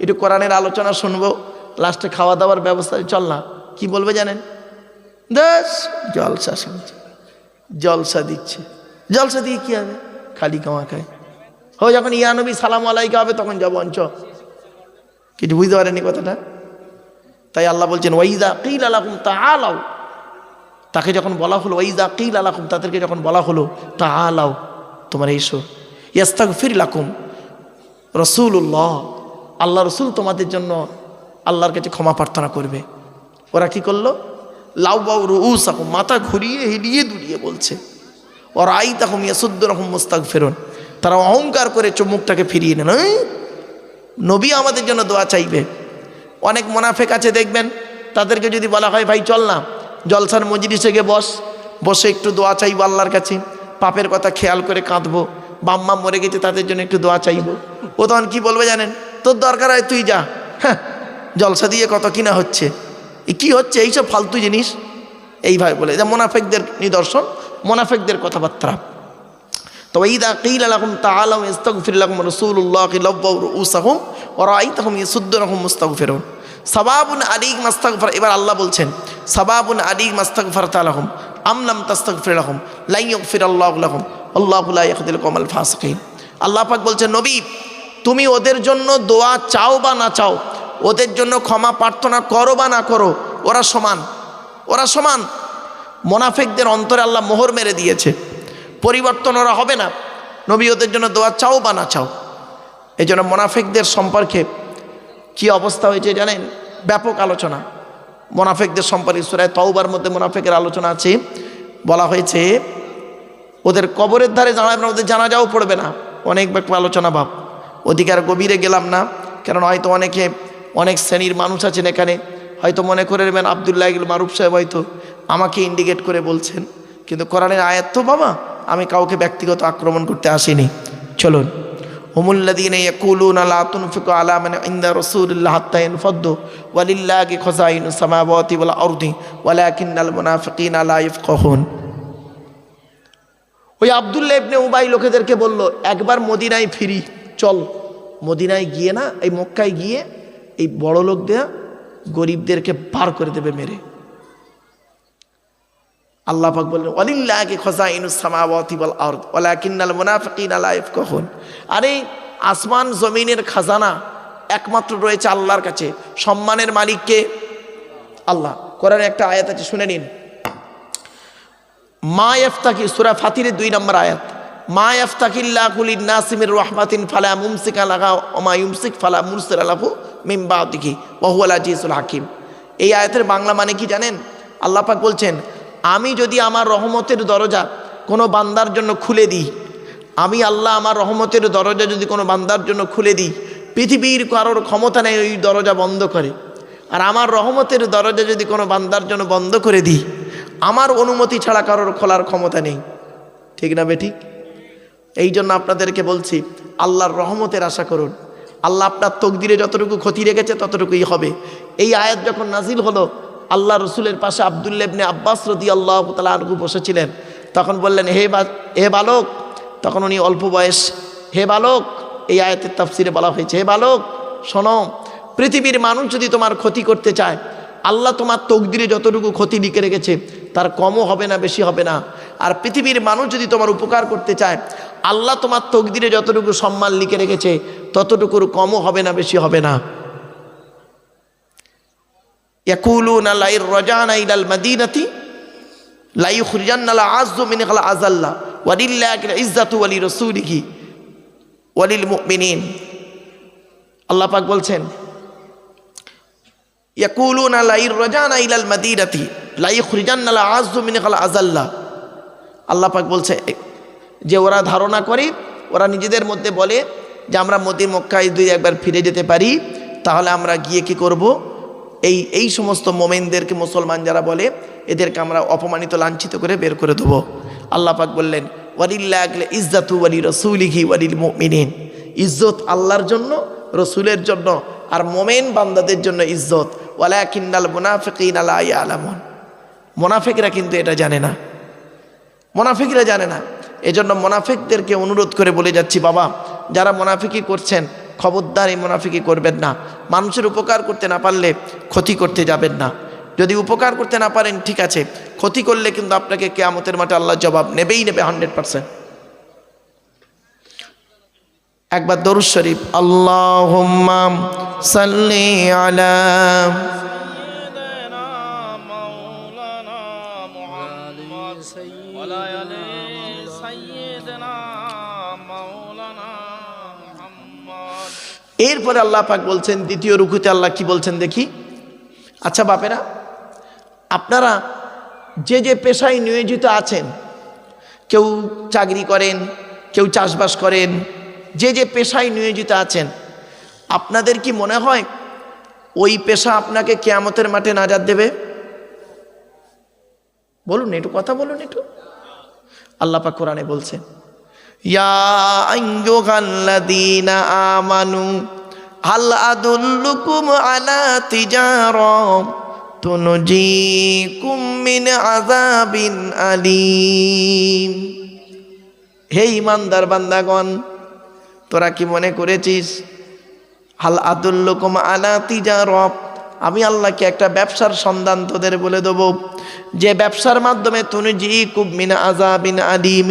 একটু কোরআনের আলোচনা শুনবো, লাস্টে খাওয়া দাওয়ার ব্যবস্থা, চল না, কি বলবে জানেন? দোষ জলসা শুনছে, জলসা দিচ্ছে, জলসা দিয়ে কি হবে? খালি কামা খায়। যখন ইয়া নবী সালাম আলাইকা হবে তখন যাবো অঞ্চ। কিছু বুঝতে পারেনি কথাটা? তাই আল্লাহ বলছেন ওয়াইযা কিলা লাকুম তাআলাউ, তাকে যখন বলা হলো, ওয়াইযা কিলা লাকুম, তাদেরকে যখন বলা হলো তাআলাউ তোমরা এসো, ইস্তাগফির লাকুম রাসূলুল্লাহ, আল্লাহ রসুল তোমাদের জন্য আল্লাহর কাছে ক্ষমা প্রার্থনা করবে। ওরা কি করলো? লাওয়াউ রুউসাকুম, মাথা ঘুরিয়ে হিলিয়ে দুলিয়ে বলছে। ওর রাআইতাহুম ইয়াসুদ্দুনাকুম মুস্তাগফিরুন, তারা অহংকার করে চুমুকটাকে ফিরিয়ে নেন, নবী আমাদের জন্য দোয়া চাইবে। অনেক মুনাফিক আছে দেখবেন, তাদেরকে যদি বলা হয় ভাই চল না জলসার মজলিসে গিয়ে বসে একটু দোয়া চাইবো আল্লাহর কাছে, পাপের কথা খেয়াল করে কাঁদবো, বাম্মা মরে গেছে তাদের জন্য একটু দোয়া চাইবো, ও তখন কি বলবে জানেন? তোর দরকার হয় তুই যা, হ্যাঁ জলসা দিয়ে কত কিনা হচ্ছে, কি হচ্ছে এইসব ফালতু জিনিস, এইভাবে বলে। যা মুনাফিকদের নিদর্শন, মুনাফিকদের কথাবার্তা। তো ওয়াইযা কিলা লাকুম তাআলাউ ইস্তাগফির লাকুম রাসূলুল্লাহি লাওয়াউ রুউসাহুম ওয়া রাআইতাহুম ইয়াসুদ্দুনাকুম মুস্তাগফিরুন সাবাবুন আলাইহিম আস্তাগফির। এবার আল্লাহ বলছেন সাবাবুন আলাইহিম আস্তাগফিরতা লাহুম আম লাম তাস্তাগফির লাহুম লা ইয়াগফিরাল্লাহু লাহুম আল্লাহু লা ইয়াহদিল কওমাল ফাসিকিন। আল্লাহ পাক বলছেন নবী, তুমি ওদের জন্য দোয়া চাও বা না চাও, ওদের জন্য ক্ষমা প্রার্থনা করো বা না করো, ওরা সমান, ওরা সমান। মুনাফিকদের অন্তরে আল্লাহ মোহর মেরে দিয়েছে, পরিবর্তন ওরা হবে না, নবী ওদের জন্য দোয়া চাও বা না চাও। এই জন্য মুনাফিকদের সম্পর্কে কি অবস্থা হয়েছে জানেন? ব্যাপক আলোচনা মুনাফিকদের সম্পর্কে সূরা তাওবার মধ্যে মুনাফিকের আলোচনা আছে। বলা হয়েছে ওদের কবরের ধারে দাঁড়াবে না, ওদের জানাজাও পড়বে না। অনেক ব্যাপক আলোচনা ভাব, ওদিকে আর গভীরে গেলাম না, কারণ হয়তো অনেক শ্রেণীর মানুষ আছেন এখানে, হয়তো মনে করে নেবেন আব্দুল্লাহ ইল মারুফ সাহেব হয়তো আমাকে ইন্ডিকেট করে বলছেন, কিন্তু কোরআনের আয়াত তো বাবা, আমি কাউকে ব্যক্তিগত আক্রমণ করতে আসিনি। চলুন, হুমুল্লাযীনা ইয়াকুলুনা লা তুনফিকু আলা মান ইনদা রাসূলিল্লাহি হাত্তা ইয়ানফাদ্দু ওয়ালিল্লাহি খাযাইনুস সামাওয়াতি ওয়াল আরদি ওয়ালাকিন্নাল মুনাফিকিনা লা ইয়াফকাহুন। ওই আব্দুল্লাহ ইবনে উবাই লোকেদেরকে বলল, একবার মদিনায় ফিরি, চল। মদিনায় গিয়ে না, এই মক্কায় গিয়ে এই বড় লোকদের গরিবদেরকে পার করে দেবে মেরে। আল্লাহ পাক বললেন ওয়ালিল্লাহি খাযাইনুস সামাওয়াতি ওয়াল আরদ ওয়ালাকিন্নাল মুনাফিকিনা লা ইয়াফকাহুন। আরে আসমান জমিনের খাজানা একমাত্র রয়েছে আল্লাহর কাছে, সম্মানের মালিককে আল্লাহ। কোরআনে একটা আয়াত আছে, শুনে নিন। মা ইয়াফতাকি, সূরা ফাতিরের 2 নম্বর আয়াত, মা ইয়াফতাকিল্লাহু লিন-নাসি মির রাহমাতিন ফালা মুমসিকা লাহা ওয়া মা ইউমসিক ফালা মুরসিলা লাহু মিন বাদিহি ওয়া হুয়াল আজিজুল হাকিম। এই আয়াতের বাংলা মানে কি জানেন? আল্লাহ পাক বলছেন, আমি যদি আমার রহমতের দরজা কোনো বান্দার জন্য খুলে দিই, আমি আল্লাহ আমার রহমতের দরজা যদি কোনো বান্দার জন্য খুলে দিই, পৃথিবীর কারোর ক্ষমতা নেই ওই দরজা বন্ধ করে। আর আমার রহমতের দরজা যদি কোনো বান্দার জন্য বন্ধ করে দিই, আমার অনুমতি ছাড়া কারোর খোলার ক্ষমতা নেই। ঠিক না বেঠিক? এই জন্য আপনাদেরকে বলছি, আল্লাহর রহমতের আশা করুন। আল্লাহ আপনার তকদিরে যতটুকু ক্ষতি রেখেছে ততটুকুই হবে। এই আয়াত যখন নাজিল হলো, আল্লাহ রসুলের পাশে আব্দুল্লাহ ইবনে আব্বাস রাদিয়াল্লাহু তাআলা আনহু বসেছিলেন। তখন বললেন, হে বালক, তখন উনি অল্প বয়স, হে বালক, এই আয়াতের তাফসিরে বলা হয়েছে, হে বালক শোনো, পৃথিবীর মানুষ যদি তোমার ক্ষতি করতে চায়, আল্লাহ তোমার তকদিরে যতটুকু ক্ষতি লিখে রেখেছে তার কমও হবে না, বেশি হবে না। আর পৃথিবীর মানুষ যদি তোমার উপকার করতে চায়, আল্লাহ তোমার তকদিরে যতটুকু সম্মান লিখে রেখেছে ততটুকুর কমও হবে না, বেশি হবে না। ইয়াকুলুনা লা ইরজানা ইলাল মাদিনাতি লা ইখরিজান্না আল আযযু মিনহাল আযাল্লা ওয়ালিল্লাহিল ইজ্জাতু ওয়া লিরাসূলিহি ওয়া লিল মুমিনিন। আল্লাহ পাক বলছেন, ইয়াকুলুনা লা ইরজানা ইলাল মাদিনাতি লা ইখরিজান্না আল আযযু মিনহাল আযাল্লা। আল্লাহ পাক বলছে যে ওরা ধারণা করে, ওরা নিজেদের মধ্যে বলে যে আমরা মক্কায় দুই একবার ফিরে যেতে পারি, তাহলে আমরা গিয়ে কি করব, এই সমস্ত মোমেনদেরকে, মুসলমান যারা বলে, এদেরকে আমরা অপমানিত লাঞ্ছিত করে বের করে দেবো। আল্লাহ পাক বললেন, ওয়ালিল্লাহিল ইজ্জাতু ওয়া লিরাসূলিহি ওয়া লিল মুমিনিন। ইজ্জত আল্লাহর জন্য, রসুলের জন্য, আর মোমেন বান্দাদের জন্য ইজ্জত। ওয়ালাকিন্নাল মুনাফিকিনা লা ইয়ালামুন। মুনাফিকরা কিন্তু এটা জানে না, মুনাফিকরা জানে না। এজন্য মুনাফিকদেরকে অনুরোধ করে বলে যাচ্ছি, বাবা যারা মুনাফিকি করছেন, খবরদার এই মুনাফিকি করবেন না। মানুষের উপকার করতে না পারলে ক্ষতি করতে যাবেন না। যদি উপকার করতে না পারেন ঠিক আছে, ক্ষতি করলে কিন্তু আপনাকে কিয়ামতের মাঠে আল্লাহ জবাব নেবেই নেবে 100%। একবার দরুদ শরীফ, আল্লাহুম্মা সাল্লি আলা এরপরে আল্লাহ পাক বলছেন, দ্বিতীয় রুকুতে আল্লাহ কি বলছেন দেখি। আচ্ছা বাপেরা, আপনারা যে যে পেশায় নিয়োজিত আছেন, কেউ চাকরি করেন, কেউ চাষবাস করেন, যে যে পেশায় নিয়োজিত আছেন, আপনাদের কি মনে হয় ওই পেশা আপনাকে কিয়ামতের মাঠে নাজাত দেবে? বলুন একটু, কথা বলুন একটু। আল্লাহ পাক কোরআনে বলছেন, ইয়া আইয়ুহাল্লাযীনা আমানু হাল আদুল্লুকুম আলা তিজারা তুনজিকুম মিন আযাবিন আলীম। হে ঈমানদার বান্দাগণ, তোরা কি মনে করেছিস হাল আদুল্লুকুম আলা তিজারা, আমি আল্লাহকে একটা ব্যবসার সন্ধান তোদের বলে দেব, যে ব্যবসার মাধ্যমে তুনজিকুম মিন আযাবিন আলীম,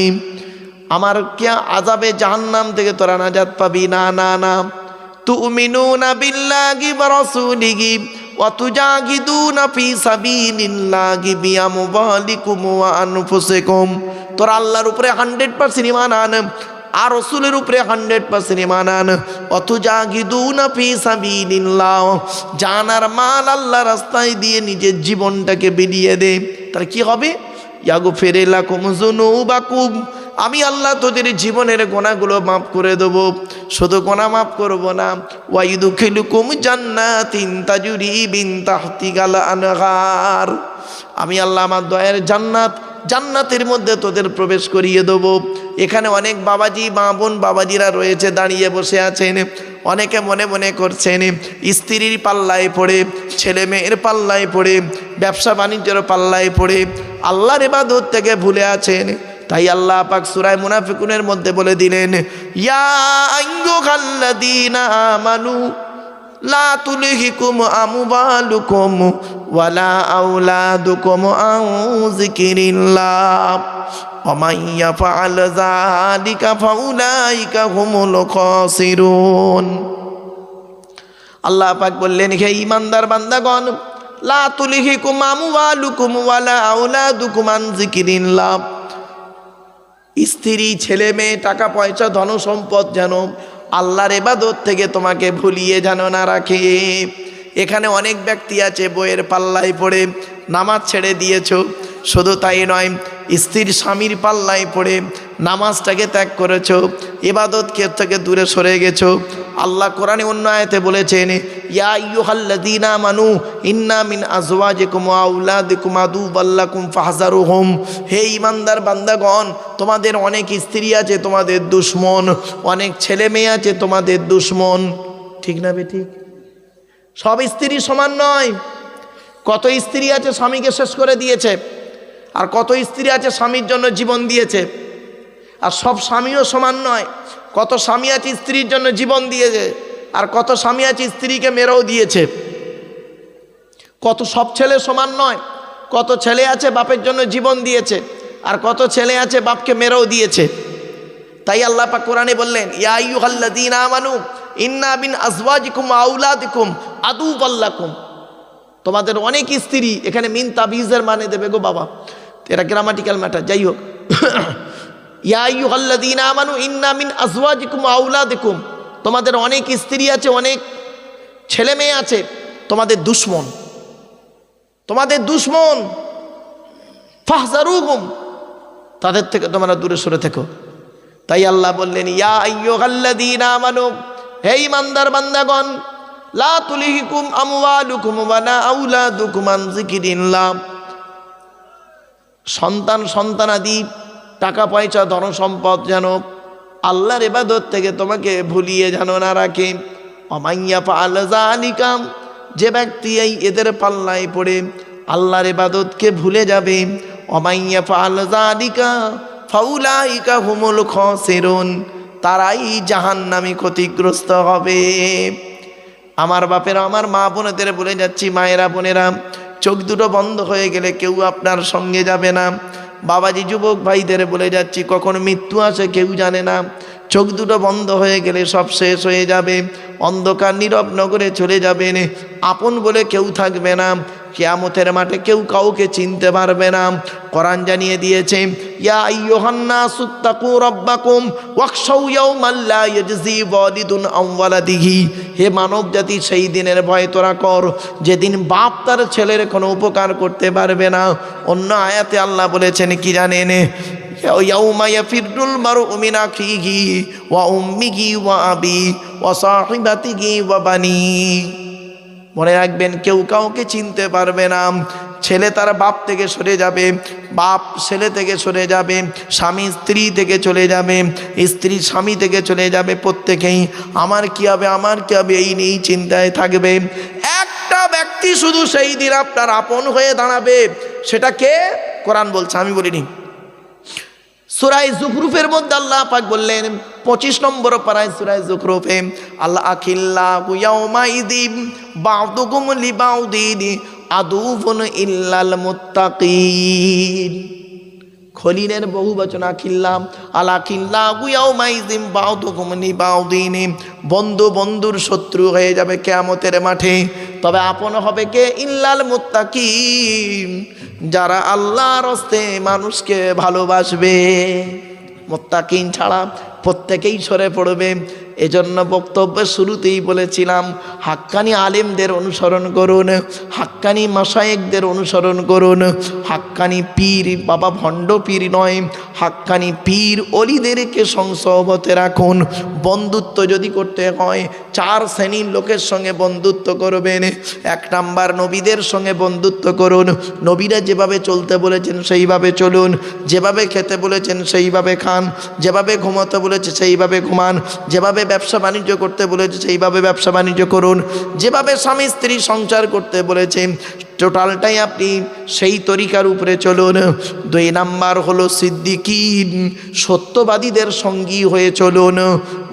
আমার কি আযাবে জাহান্নাম থেকে তোরা নাজাত পাবি। না না না, তুমিনুনা বিল্লাহি ওয়া রাসূলিহি ওয়া তুজাহিদুনা ফি সাবিলিল্লাহি বিআমওয়ালিকুম ওয়া আনফুসিকুম। তোরা আল্লাহর উপরে 100% ঈমান আন, আর রাসূলের উপরে 100% ঈমান আন। ওয়া তুজাহিদুনা ফি সাবিলিল্লাহ, জান আর মাল আল্লাহর রাস্তায় দিয়ে নিজের জীবনটাকে বিলিয়ে দে। তার কি হবে? ইয়াগফির লাকুম যুনুবাকুম, আমি আল্লাহ তোদের জীবনের গুনাহগুলো মাফ করে দেব। শুধু গুনাহ মাফ করব না, ওয়া ইদখিলুকুম জান্নাতিন তাজরি মিন তাহতিহাল আনহার, আমি আল্লাহ আমার দয়ার জান্নাতের মধ্যে তোদের প্রবেশ করিয়ে দেব। এখানে অনেক বাবাজি, মা বোন বাবাজিরা রয়েছে, দাঁড়িয়ে বসে আছেন। অনেকে মনে মনে করছেন স্ত্রীর পাল্লায় পড়ে, ছেলে মেয়ের পাল্লায় পড়ে, ব্যবসা বাণিজ্যের পাল্লায় পড়ে আল্লাহর ইবাদত থেকে ভুলে আছেন। তাই আল্লাহ পাক সূরা মুনাফিকুনের মধ্যে বলে দিলেন, ইয়া আইয়ুহাল্লাযীনা আমানু লা তুলহিকুম আমওয়ালুকুম ওয়ালা আওলাদুকুম আন যিকিরিল্লাহ ওয়া মান ইয়াফআল যালিকা ফাউলাইকা হুমুল খাসিরুন। আল্লাহ পাক বললেন, হে ঈমানদার বান্দাগণ, লা তুলহিকুম আমওয়ালুকুম ওয়ালা আওলাদুকুম আন যিকিরিল্লাহ, স্ত্রী, ছেলে মেয়ে, টাকা পয়সা, ধন সম্পদ যেন আল্লাহর ইবাদত থেকে তোমাকে ভুলিয়ে যেন না রাখে। এখানে অনেক ব্যক্তি আছে বইয়ের পাল্লায় পড়ে নামাজ ছেড়ে দিয়েছো। শুধু তাই নয়, স্ত্রীর স্বামীর পাল্লায় পড়ে নামাজটাকে ত্যাগ করেছো, ইবাদত থেকে দূরে সরে গেছো। আল্লাহ কোরআনে অন্য আয়াতে বলেছেন, ইয়া আইয়ুহাল্লাযীনা আমানু ইন্না মিন আজওয়াজিকুম ওয়া আওলাদিকুম আদুওয়াল লাকুম ফাহযারুহুম। হে ঈমানদার বান্দাগণ, তোমাদের অনেক স্ত্রী আছে তোমাদের দুশমন, অনেক ছেলে মেয়ে আছে তোমাদের দুশমন। ঠিক না বেঠিক? সব স্ত্রী সমান নয়। কত স্ত্রী আছে স্বামীকে শেষ করে দিয়েছে, আর কত স্ত্রী আছে স্বামীর জন্য জীবন দিয়েছে। আর সব স্বামীও সমান নয়। কত স্বামী আছে স্ত্রীর জন্য জীবন দিয়েছে, আর কত স্বামী আছে স্ত্রীকে মেরেও দিয়েছে। কত সব ছেলে সমান নয়। কত ছেলে আছে বাপের জন্য জীবন দিয়েছে, আর কত ছেলে আছে বাপকে মেরেও দিয়েছে। তাই আল্লাহ পাক কোরআনে বললেন, ইয়া আইয়ুহাল্লাযীনা আমানু ইন্না মিন আজওয়াজিকুম ওয়া আওলাদিকুম আদুওয়াল লাকুম। তোমাদের অনেক স্ত্রী, এখানে মিন তাবিজের মানে দেবে গো বাবা, এটা গ্রামাটিক্যাল ম্যাটার, যাই হোক। ইয়া আইয়ুহাল্লাযীনা আমানু ইন্না মিন আজওয়াজিকুম ওয়া আওলাদিকুম, তোমাদের অনেক স্ত্রী আছে, অনেক ছেলে মেয়ে আছে তোমাদের দুশমন, তোমাদের দুশমন। ফাহযারুহুম, তাদের থেকে তোমরা দূরে সরে থেকো। তাই আল্লাহ বললেন, ইয়া আইয়ুহাল্লাযীনা আমানু, হে ঈমানদার বান্দাগণ, লা তুলহিকুম আমওয়ালুকুম ওয়ালা আওলাদুকুম আন যিকরিল্লাহ। সন্তানাদি, টাকা পয়সা, ধন সম্পদ যেন আল্লাহর ইবাদত থেকে তোমাকে ভুলিয়ে যেন না রাখে। ওয়ামাইয়া ফাআল যালিকা, যে ব্যক্তি এই এদের পাল্লায় পড়ে আল্লাহর ইবাদতকে ভুলে যাবে, ওয়ামাইয়া ফাআল যালিকা ফাউলাইকা হুমুল খাসিরুন, তারাই জাহান্নামী ক্ষতিগ্রস্ত হবে। আমার বাপেরা, আমার মা বোনেদের বলে যাচ্ছি, মায়েরা বোনেরা, চোখ দুটো বন্ধ হয়ে গেলে কেউ আপনার সঙ্গে যাবে না। বাবাজি যুবক ভাইদের বলে যাচ্ছি, কখন মৃত্যু আসে কেউ জানে না। চোখ দুটো বন্ধ হয়ে গেলে সব শেষ হয়ে যাবে, অন্ধকার নীরব নগরে চলে যাবেন, আপন বলে কেউ থাকবে না। কিয়ামতের মাঠে কেউ কাউকে চিনতে পারবে না। কোরআন জানিয়ে দিয়েছে, ইয়া আইয়ুহান নাসু তাকু রাব্বাকুম ওয়াখশাউ ইয়াওমান লা ইয়াজজি ওয়ালিদুন আন ওয়ালাদিহি। হে মানব জাতি, সেই দিনের ভয় তোরা কর যেদিন বাপ তার ছেলের কোনো উপকার করতে পারবে না। অন্য আয়াতে আল্লাহ বলেছেন কি জানেন, ইয়াউমা ইয়াফিরুল মারউ মিন আখিহি ওয়া উম্মিহি ওয়া আবি ওয়া সাহিবাতিহি ওয়া বানি। মনে রাখবেন, কেউ কাউকে চিনতে পারবে না। ছেলে তার বাপ থেকে সরে যাবে, বাপ ছেলে থেকে সরে যাবে, স্বামী স্ত্রী থেকে চলে যাবে, স্ত্রী স্বামী থেকে চলে যাবে। প্রত্যেকেই আমার কি হবে, আমার কি হবে, এই নিয়েই চিন্তায় থাকবে। একটা ব্যক্তি শুধু সেই দিন আপনার আপন হয়ে দাঁড়াবে, সেটা কে? কোরআন বলছে, আমি বলিনি। সূরা যুখরুফের মধ্যে আল্লাহ পাক বললেন, 25 নম্বর পারায় সূরা যুখরুফে, আল্লাহ আখিল্লাহু ইয়াউমা ইযিম বা'দুকুম লিবাউদিন আদুউন ইল্লাল মুত্তাকিন। খলিলের বহুবচন আখিল্লাহ। আল্লাহ আখিল্লাহু ইয়াউমা ইযিম বা'দুকুম লিবাউদিন, বন্ধু বন্ধুর শত্রু হয়ে যাবে কিয়ামতের মাঠে। তবে আপন হবে কে? ইল্লাল মুত্তাকিন, যারা আল্লাহর রাস্তে মানুষকে ভালোবাসবে। মুত্তাকিন ছাড়া প্রত্যেকেই সরে পড়বে। এজন্য বক্তব্যের শুরুতেই বলেছিলাম, হাক্কানি আলেমদের অনুসরণ করুন, হাক্কানি মাশায়েখদের অনুসরণ করুন। হাক্কানি পীর বাবা ভণ্ড পীর নয়, হাক্কানি পীর অলিদেরকে সংসবতে রাখুন। বন্ধুত্ব যদি করতে হয় 4 শ্রেণীর লোকের সঙ্গে বন্ধুত্ব করবেন। 1 নাম্বার, নবীদের সঙ্গে বন্ধুত্ব করুন। নবীরা যেভাবে চলতে বলেছেন সেইভাবে চলুন, যেভাবে খেতে বলেছেন সেইভাবে খান, যেভাবে ঘুমাতে বলেছে সেইভাবে ঘুমান, যেভাবে ব্যবসা বাণিজ্য করতে বলেছে সেইভাবে ব্যবসা বাণিজ্য করুন, যেভাবে স্বামী স্ত্রী সংসার করতে বলেছে টোটালটাই আপনি সেই তরিকার উপরে চলুন। 2 নাম্বার হলো সিদ্দিকিন, সত্যবাদীদের সঙ্গী হয়ে চলুন।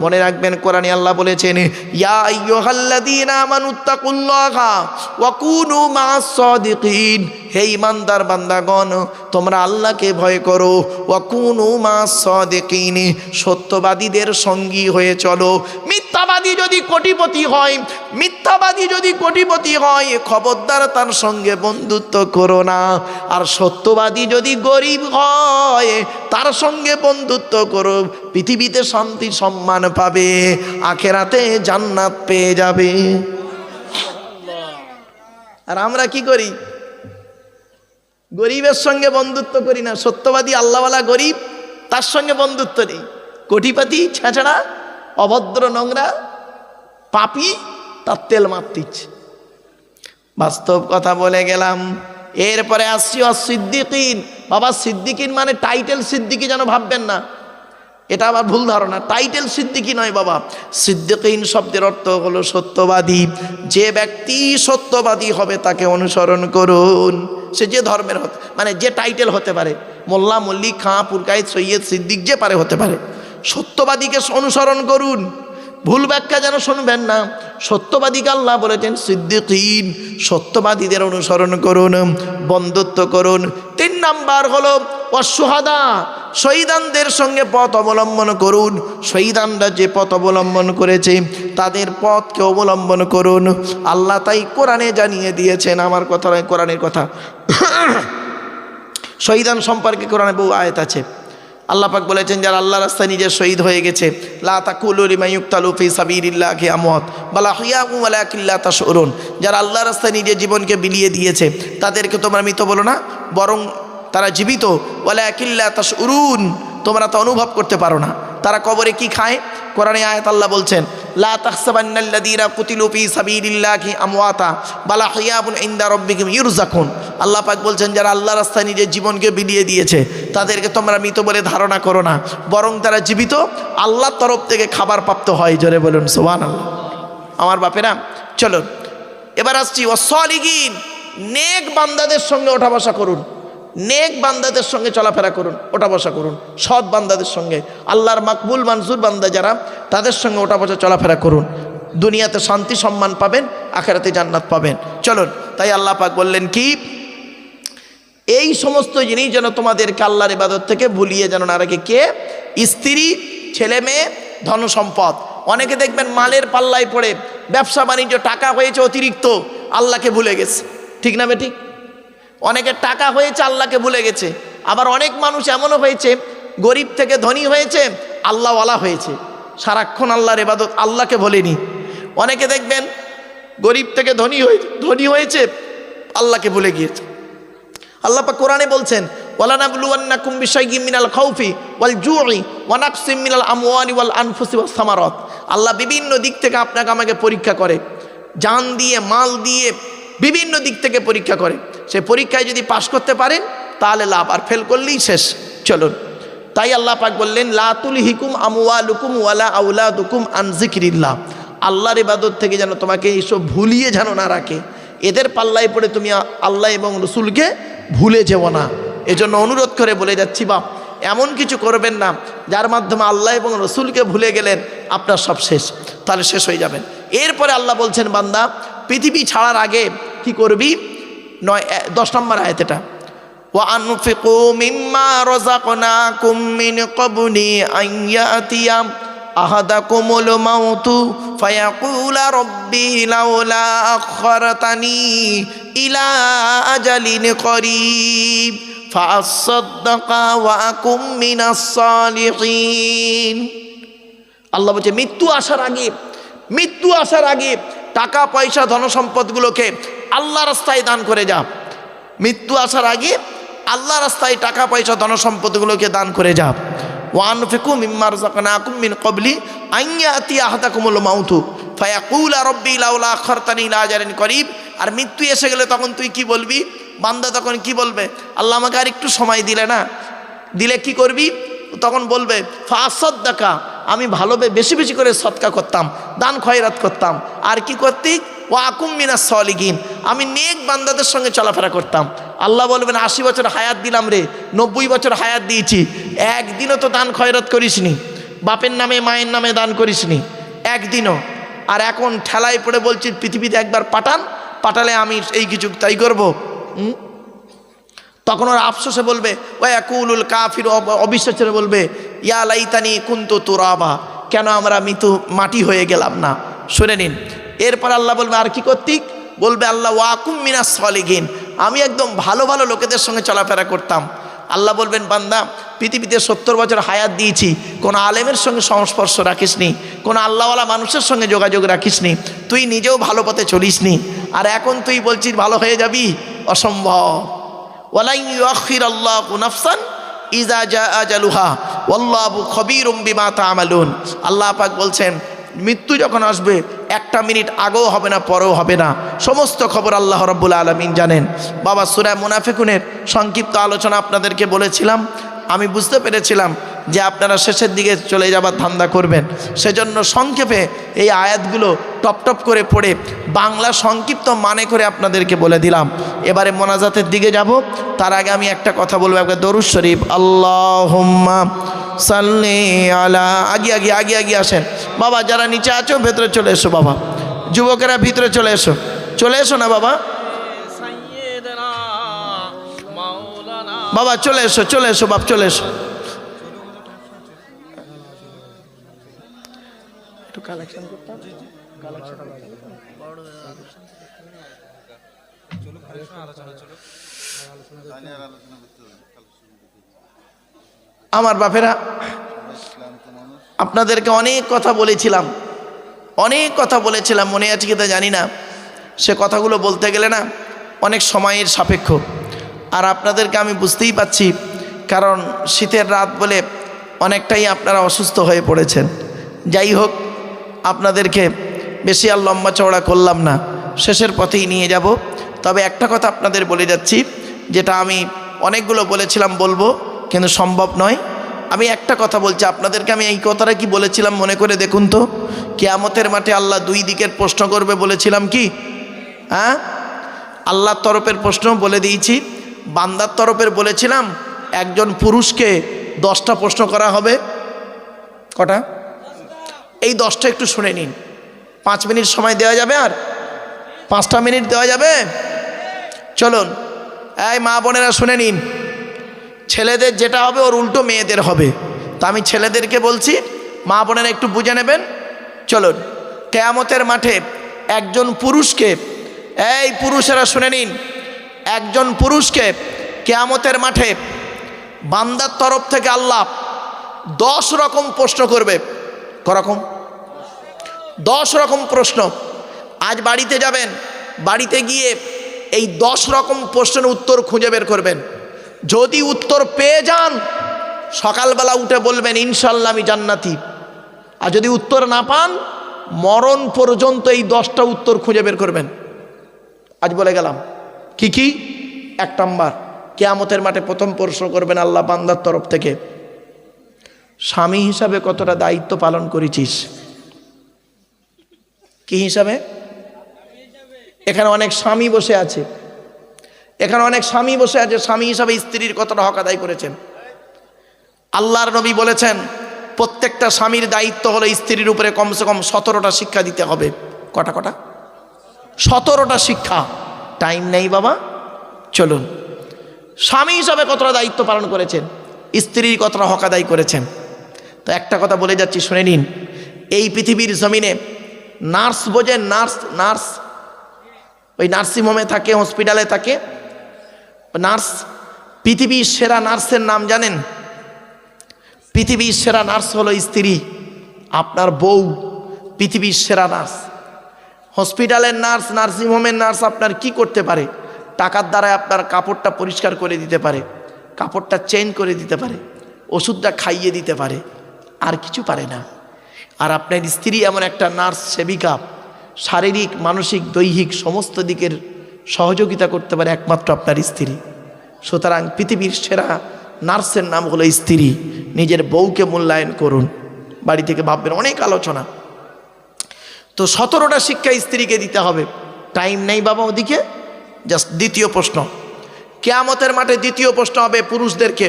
মনে রাখবেন, কোরআনে আল্লাহ বলেছেন, ইয়া আইয়ুহাল্লাযীনা আমানুত্তাকুল্লাহা ওয়া কুনু মা'আস সাদিকিন। হে ঈমানদার বান্দাগণ, তোমরা আল্লাহকে ভয় করো। ওয়া কুনু মা'আস সাদিকিন, সত্যবাদীদের সঙ্গী হয়ে চলো। মিথ্যাবাদী যদি কোটিপতি হয়, মিথ্যাবাদী যদি কোটিপতি হয়, খবরদার তার সঙ্গে বন্ধুত্ব করো না। আর সত্যবাদী যদি গরিব হয়, তার সঙ্গে বন্ধুত্ব করো। পৃথিবীতে শান্তি সম্মান পাবে, আখেরাতে জান্নাত পেয়ে যাবে। আর আমরা কি করি? গরিবের সঙ্গে বন্ধুত্ব করি না। সত্যবাদী আল্লাহওয়ালা গরিব, তার সঙ্গে বন্ধুত্ব নেই। কোটিপাতি, ছেঁচড়া, অভদ্র, নোংরা, পাপী, তার তেল মারতে ইচ্ছে। বাস্তব কথা বলে গেলাম। এরপরে আসছি সিদ্দিকিন। বাবা সিদ্দিকিন মানে টাইটেল সিদ্দিকি যেন ভাববেন না, এটা আবার ভুল ধারণা। টাইটেল সিদ্দিকি নয় বাবা, সিদ্দিকিন শব্দের অর্থ হলো সত্যবাদী। যে ব্যক্তি সত্যবাদী হবে তাকে অনুসরণ করুন। সে যে ধর্মের হতে মানে যে টাইটেল হতে পারে, মোল্লা, মল্লিক, খাঁ, পুরকায়েত, সৈয়দ, সিদ্দিক, যে পারে হতে পারে। সত্যবাদীকে অনুসরণ করুন, ভুল ব্যাখ্যা যেন শুনবেন না। সত্যবাদীকে আল্লাহ বলেছেন সিদ্দিকিন, সত্যবাদীদের অনুসরণ করুন, বন্ধুত্ব করুন। 3 নাম্বার হলো অশুহাদা, শহীদানদের সঙ্গে পথ অবলম্বন করুন। শহীদানরা যে পথ অবলম্বন করেছে তাদের পথকে অবলম্বন করুন। আল্লাহ তাই কোরআনে জানিয়ে দিয়েছেন, আমার কথা নয়, কোরআনের কথা। শহীদান সম্পর্কে কোরআনে বহু আয়াত আছে। আল্লাহ পাক বলেছেন যারা আল্লাহর রাস্তায় নিজে শহীদ হয়ে গেছে, লা তাকুলু লিমান ইউকতালু ফি সাবিলিল্লাহি আমওয়াত বাল আহইয়াউ ওয়ালাকিন লা তাশউরুন। যারা আল্লাহর রাস্তায় নিজের জীবনকে বিলিয়ে দিয়েছে তাদেরকে তোমরা মৃত বলো না, বরং তারা জীবিত। ওয়ালাকিন লা তাশউরুন, তোমরা তা অনুভব করতে পারো না। তারা কবরে কি খায়? কোরআনে আয়াত আল্লাহ বলছেন লা তাহসাবান্নাল্লাযীনা কুতিলু ফি সাবিলিল্লাহি আমওয়াতা বাল আহইয়াউন ইনদা রাব্বিহিম ইরযাকুন। আল্লাহ পাক বলছেন যারা আল্লাহর রাস্তায় নিজের জীবনকে বিলিয়ে দিয়েছে তাদেরকে তোমরা মৃত বলে ধারণা করো না, বরং তারা জীবিত, আল্লাহর তরফ থেকে খাবার প্রাপ্ত হয়। জোরে বলুন সুবহানাল্লাহ। আমার বাপেরা চলুন এবার আসছি ওয়াসসালিহিন, নেক বান্দাদের সঙ্গে ওঠা বসা করুন। নেক বান্দাদের সঙ্গে চলাফেরা করুন, ওঠা বসা করুন। সৎ বান্দাদের সঙ্গে, আল্লাহর মাকবুল মনজুর বান্দা যারা, তাদের সঙ্গে ওঠা বসা চলাফেরা করুন। দুনিয়াতে শান্তি সম্মান পাবেন, আখিরাতে জান্নাত পাবেন। চলুন, তাই আল্লাহ পাক বললেন কি, এই সমস্ত জিনিস যেন তোমাদেরকে আল্লাহর ইবাদত থেকে ভুলিয়ে যেন না রাখে। কে? স্ত্রী, ছেলে মেয়ে, ধন সম্পদ। অনেকে দেখবেন মালের পাল্লায় পড়ে, ব্যবসা বাণিজ্য, টাকা হয়েছে অতিরিক্ত, আল্লাহকে ভুলে গেছে। ঠিক না বেঠিক? অনেকের টাকা হয়েছে, আল্লাহকে ভুলে গেছে। আবার অনেক মানুষ এমনও হয়েছে, গরিব থেকে ধনী হয়েছে, আল্লাহওয়ালা হয়েছে, সারাক্ষণ আল্লাহর ইবাদত, আল্লাহকে ভোলেনি। অনেকে দেখবেন গরিব থেকে ধনী হয়েছে, আল্লাহকে ভুলে গিয়েছে। আল্লাহ পাক কোরআনে বলছেন ওয়ালানাবলুওয়ান্নাকুম বিশাইয়্যিম মিনাল খাউফি ওয়াল জুই ওয়া নাকসিম মিনাল আমওয়ালি ওয়াল আনফুসি ওয়াস সামারাত। আল্লাহ বিভিন্ন দিক থেকে আপনাকে আমাকে পরীক্ষা করে, জান দিয়ে, মাল দিয়ে, বিভিন্ন দিক থেকে পরীক্ষা করে। সে পরীক্ষায় যদি পাশ করতে পারেন তাহলে লাভ, আর ফেল করলেই শেষ। চলুন, তাই আল্লাহ পাক বললেন লা তুলহিকুম আমওয়ালুকুম ওয়ালা আওলাদুকুম আন যিকরিল্লাহ। আল্লাহর ইবাদত থেকে যেন তোমাকে এইসব ভুলিয়ে যেন না রাখে। এদের পাল্লায় পড়ে তুমি আল্লাহ এবং রসুলকে ভুলে যেও না। এজন্য অনুরোধ করে বলে যাচ্ছি, বাপ এমন কিছু করবেন না যার মাধ্যমে আল্লাহ এবং রসুলকে ভুলে গেলেন, আপনার সব শেষ, তাহলে শেষ হয়ে যাবেন। এরপরে আল্লাহ বলছেন বান্দা পৃথিবী ছাড়ার আগে কি করবি? 10 নম্বর আয়াত এটা, ওয়া আনফিকু মিম্মা রাযাকনাকুম মিন ক্বাবলি আন ইয়াতিয়া আহাদাকুমুল মাউতু ফায়াকুলা রাব্বি লাউলা আখখারতানি ইলা আজালিন করিব ফাআসাদদাকা ওয়া আকুম মিনাস সালিহিন। আল্লাহ বলছে মৃত্যু আসার আগে টাকা পয়সা ধন সম্পদগুলোকে আল্লাহ রাস্তায় দান করে যা। মৃত্যু আসার আগে আল্লাহ রাস্তায় টাকা পয়সা ধন সম্পদগুলোকে দান করে যা। ওয়ানফিকু মিম্মা রাযাকনাকুম মিন ক্বাবলি আন ইয়াতিয়া আহাদাকুমুল মাউতু ফায়াকুলা রাব্বি লাউলা আখখারতানি ইলা আজালিন করিব। আর মৃত্যু এসে গেলে তখন তুই কি বলবি? বান্দা তখন কি বলবে? আল্লাহ আমাকে আর একটু সময় দিলে না, দিলে কি করবি? তখন বলবে ফাসাদদাকা, আমি ভালোভাবে বেশি বেশি করে সদকা করতাম, দান খয়রাত করতাম। আর কি করতি? ওয়া আকুম মিনাস সালিহিন, আমি নেক বান্দাদের সঙ্গে চলাফেরা করতাম। আল্লাহ বলবেন 80 বছর হায়াত দিলাম রে, 90 বছর হায়াত দিয়েছি, একদিনও তো দান খয়রাত করিসনি, বাপের নামে মায়ের নামে দান করিসনি একদিনও। আর এখন ঠেলায় পড়ে বলছি পৃথিবীতে একবার পাঠালে আমি এই কিছু তাই করবো। তখন ওরা আফসোসে বলবে, ওয়াকুলুল কাফির, অবিশ্বাসের বলবে ইয়া লাইতানি কুনতু তুরাবা, কেন আমরা মৃত্যু মাটি হয়ে গেলাম না। শুনে নিন, এরপর আল্লাহ বলবে আর কি করতিক? বলবে আল্লাহ ওয়াকুম মিনাস সালিহিন, আমি একদম ভালো ভালো লোকেদের সঙ্গে চলাফেরা করতাম। আল্লাহ বলবেন বান্দা পৃথিবীতে 70 বছর হায়াত দিয়েছি, কোনো আলেমের সঙ্গে সংস্পর্শ রাখিসনি, কোনো আল্লাহওয়ালা মানুষের সঙ্গে যোগাযোগ রাখিসনি, তুই নিজেও ভালো পথে চলিসনি, আর এখন তুই বলছিস ভালো হয়ে যাবি? অসম্ভব। ওয়ালাই ইউআখিরুল্লাহু নাফসান ইযা জাআ আজালুহা, ওয়াল্লাহু খবীরুম বিমা তা'মালুন। আল্লাহ পাক বলছেন মৃত্যু যখন আসবে একটা মিনিট আগেও হবে না, পরেও হবে না, সমস্ত খবর আল্লাহ রাব্বুল আলামিন জানেন। বাবা সূরা মুনাফিকুনের সংক্ষিপ্ত আলোচনা আপনাদেরকে বলেছিলাম। আমি বুঝতে পেরেছিলাম যে আপনারা শেষের দিকে চলে যাবার ধান্দা করবেন, সেজন্য সংক্ষেপে এই আয়াতগুলো টপ টপ করে পড়ে বাংলা সংক্ষিপ্ত মানে করে আপনাদেরকে বলে দিলাম। এবারে মোনাজাতের দিকে যাব, তার আগে আমি একটা কথা বলবো, একটা দরুদ শরীফ। আল্লাহুম্মা সাল্লি আলা, আগে আগে আগে আগে আসেন বাবা, যারা নিচে আছো ভেতরে চলে এসো বাবা, যুবকেরা ভিতরে চলে এসো, চলে এসো না বাবা, বাবা চলে এসো, চলে এসো বাপ, চলে এসো। একটু কালেকশন করতাম, আমার বাপেরা আপনাদেরকে অনেক কথা বলেছিলাম, অনেক কথা বলেছিলাম, মনে আছে কি তা জানি না। সে কথাগুলো বলতে গেলে না অনেক সময়ের সাপেক্ষ, আর আপনাদেরকে আমি বুঝতেই পাচ্ছি, কারণ শীতের রাত বলে অনেকটাই আপনারা অসুস্থ হয়ে পড়েছেন। যাই হোক, আপনাদেরকে বেশি আর লম্বা চওড়া করলাম না, শেষের পথেই নিয়ে যাব। তবে একটা কথা আপনাদের বলে যাচ্ছি, যেটা আমি অনেকগুলো বলেছিলাম বলবো, কিন্তু সম্ভব নয়। আমি একটা কথা বলছি আপনাদেরকে, আমি এই কথাটা কি বলেছিলাম মনে করে দেখুন তো। কিয়ামতের মাঠে আল্লাহ দুই দিকের প্রশ্ন করবে বলেছিলাম কি? হ্যাঁ, আল্লাহর তরফের প্রশ্ন বলে দিয়েছি, বান্দার তরফের বলেছিলাম একজন পুরুষকে 10টা প্রশ্ন করা হবে। কটা? এই 10টা একটু শুনে নিন। 5 মিনিট সময় দেওয়া যাবে? আর 5টা মিনিট দেওয়া যাবে? চলুন, এই মা বোনেরা শুনে নিন। ছেলেদের যেটা হবে ওর উল্টো মেয়েদের হবে। তো আমি ছেলেদেরকে বলছি, মা বোনেরা একটু বুঝে নেবেন। চলুন, কিয়ামতের মাঠে একজন পুরুষকে, এই পুরুষেরা শুনে নিন, একজন পুরুষকে কিয়ামতের মাঠে বান্দার তরফ থেকে আল্লাহ 10 রকম প্রশ্ন করবে। করকম? 10 রকম প্রশ্ন। আজ বাড়িতে যাবেন, বাড়িতে গিয়ে এই 10 রকম প্রশ্নের উত্তর খুঁজে বের করবেন। যদি উত্তর পেয়ে যান, সকালবেলা উঠে বলবেন ইনশাল্লাহ আমি জান্নাতি। আর যদি উত্তর না পান, মরণ পর্যন্ত এই 10টা উত্তর খুঁজে বের করবেন। আজ বলে গেলাম কি কি। 1 নাম্বার, কিয়ামতের মাঠে প্রথম প্রশ্ন করবেন আল্লাহ বান্দার তরফ থেকে, স্বামী হিসাবে কতটা দায়িত্ব পালন করেছিস? কি হিসাবে? এখানে অনেক স্বামী বসে আছে, এখানে অনেক স্বামী বসে আছে, স্বামী হিসাবে স্ত্রীর কতটা হক আদায় করেছেন? আল্লাহর নবী বলেছেন প্রত্যেকটা স্বামীর দায়িত্ব হলো স্ত্রীর উপরে কমসে কম 17টা শিক্ষা দিতে হবে। কটা কটা? 17টা শিক্ষা। টাইম নেই বাবা, চলুন। স্বামী হিসাবে কতটা দায়িত্ব পালন করেছেন, স্ত্রীর কতটা হক আদায় করেছেন। তো একটা কথা বলে যাচ্ছি, শুনে নিন। এই পৃথিবীর জমিনে নার্স বোঝেন? নার্স, নার্স ওই নার্সিংহোমে থাকে, হসপিটালে থাকে নার্স। পৃথিবীর সেরা নার্সের নাম জানেন? পৃথিবীর সেরা নার্স হলো স্ত্রী, আপনার বউ পৃথিবীর সেরা নার্স। হসপিটালের নার্স, নার্সিংহোমের নার্স আপনার কি করতে পারে? টাকার দ্বারা আপনার কাপড়টা পরিষ্কার করে দিতে পারে, কাপড়টা চেঞ্জ করে দিতে পারে, ওষুধটা খাইয়ে দিতে পারে, আর কিছু পারে না। আর আপনার স্ত্রী এমন একটা নার্স, সেবিকা, শারীরিক, মানসিক, দৈহিক সমস্ত দিকের সহযোগিতা করতে পারে একমাত্র আপনার স্ত্রী। সুতরাং পৃথিবীর সেরা নার্সের নাম হলো স্ত্রী। নিজের বউকে মূল্যায়ন করুন। বাড়ি থেকে ভাববেন অনেক আলোচনা। তো 17টা শিক্ষা স্ত্রীকে দিতে হবে। টাইম নেই বাবা ওদিকে, জাস্ট দ্বিতীয় প্রশ্ন। কিয়ামতের মাঠে দ্বিতীয় প্রশ্ন হবে পুরুষদেরকে,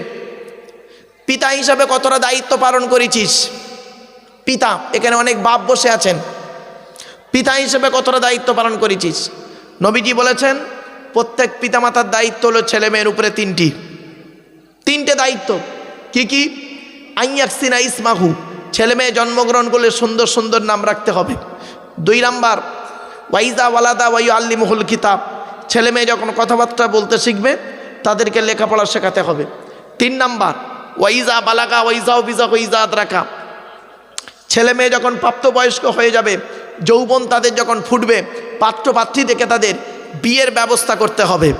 পিতা হিসাবে কতটা দায়িত্ব পালন করেছিস? পিতা, এখানে অনেক বাপ বসে আছেন, পিতা হিসেবে কতটা দায়িত্ব পালন করেছিস? নবীজি বলেছেন প্রত্যেক পিতামাতার দায়িত্ব হলো ছেলে মেয়ের উপরে 3টে দায়িত্ব। কি কি? আইয়াকসিনা ইসমাহু, ছেলে মেয়ে জন্মগ্রহণ করলে সুন্দর সুন্দর নাম রাখতে হবে। 2 নাম্বার, ওয়াইজা ওয়ালাদা ওয়াইউ আল্লিমুহুল কিতাব, ছেলে মেয়ে যখন কথাবার্তা বলতে শিখবে তাদেরকে লেখাপড়া শেখাতে হবে। 3 নাম্বার, ওয়াইজা বালাগা ওয়াইজাও বিজা ওয়াইজা আদরাকা, ছেলে মেয়ে যখন প্রাপ্তবয়স্ক হয়ে যাবে, যৌবন তাদের যখন ফুটবে, পাত্র পাত্রী দেখে তাদের বিয়ের ব্যবস্থা করতে হবে।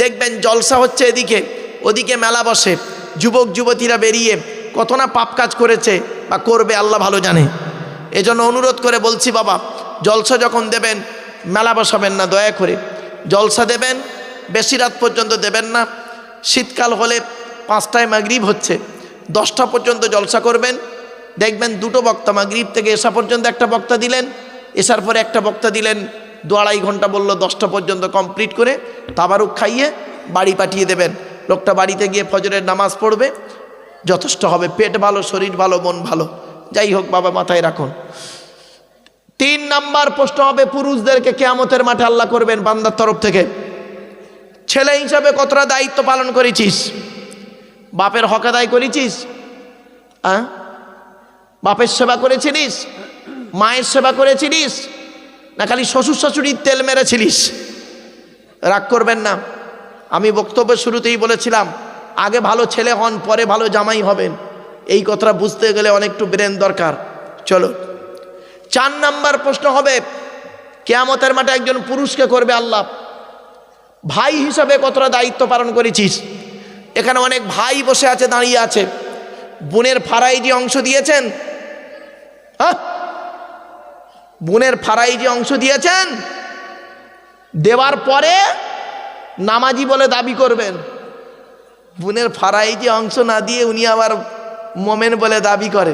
দেখবেন জলসা হচ্ছে এদিকে, ওদিকে মেলা বসে, যুবক যুবতীরা বেরিয়ে কত না পাপ কাজ করেছে বা করবে আল্লাহ ভালো জানে। এজন্য অনুরোধ করে বলছি বাবা, জলসা যখন দেবেন মেলা বসাবেন না, দয়া করে জলসা দেবেন বেশি রাত পর্যন্ত দেবেন না। শীতকাল হলে 5টায় মাগরিব হচ্ছে, 10টা পর্যন্ত জলসা করবেন। দেখবেন দুটো বক্তা, মাগরিব থেকে এশা পর্যন্ত একটা বক্তা দিলেন, এশার পরে একটা বক্তা দিলেন, 2-2.5 ঘন্টা বললো 10টা পর্যন্ত কমপ্লিট করে তাবারুক খাইয়ে বাড়ি পাঠিয়ে দেবেন। লোকটা বাড়িতে গিয়ে ফজরের নামাজ পড়বে, যথেষ্ট হবে। পেট ভালো, শরীর ভালো, মন ভালো। যাই হোক বাবা, মাথায় রাখুন। 3 নাম্বার প্রশ্ন হবে, পুরুষদেরকে কিয়ামতের মাঠে আল্লাহ করবেন বান্দার তরফ থেকে। ছেলে হিসাবে কতটা দায়িত্ব পালন করেছিস? বাপের হক আদায় করেছিস? বাপের সেবা করেছিলিস? মায়ের সেবা করেছিলিস? না খালি শ্বশুর শাশুড়ির তেল মেরেছিলিস? রাগ করবেন না, আমি বক্তব্যের শুরুতেই বলেছিলাম আগে ভালো ছেলে হন, পরে ভালো জামাই হবেন। এই কথাটা বুঝতে গেলে অনেকটু ব্রেন দরকার। চলো, 4 নাম্বার প্রশ্ন হবে, কিয়ামতের মাঠে একজন পুরুষকে করবে আল্লাহ, ভাই হিসাবে কতটা দায়িত্ব পালন করেছিস? এখানে অনেক ভাই বসে আছে, দাঁড়িয়ে আছে। বোনের ফারাইজি অংশ দিয়েছেন? বোনের ফারাইজি অংশ দিয়েছেন? দেওয়ার পরে নামাজি বলে দাবি করবেন। বোনের ফারাইজি অংশ না দিয়ে উনি আবার মোমেন বলে দাবি করে।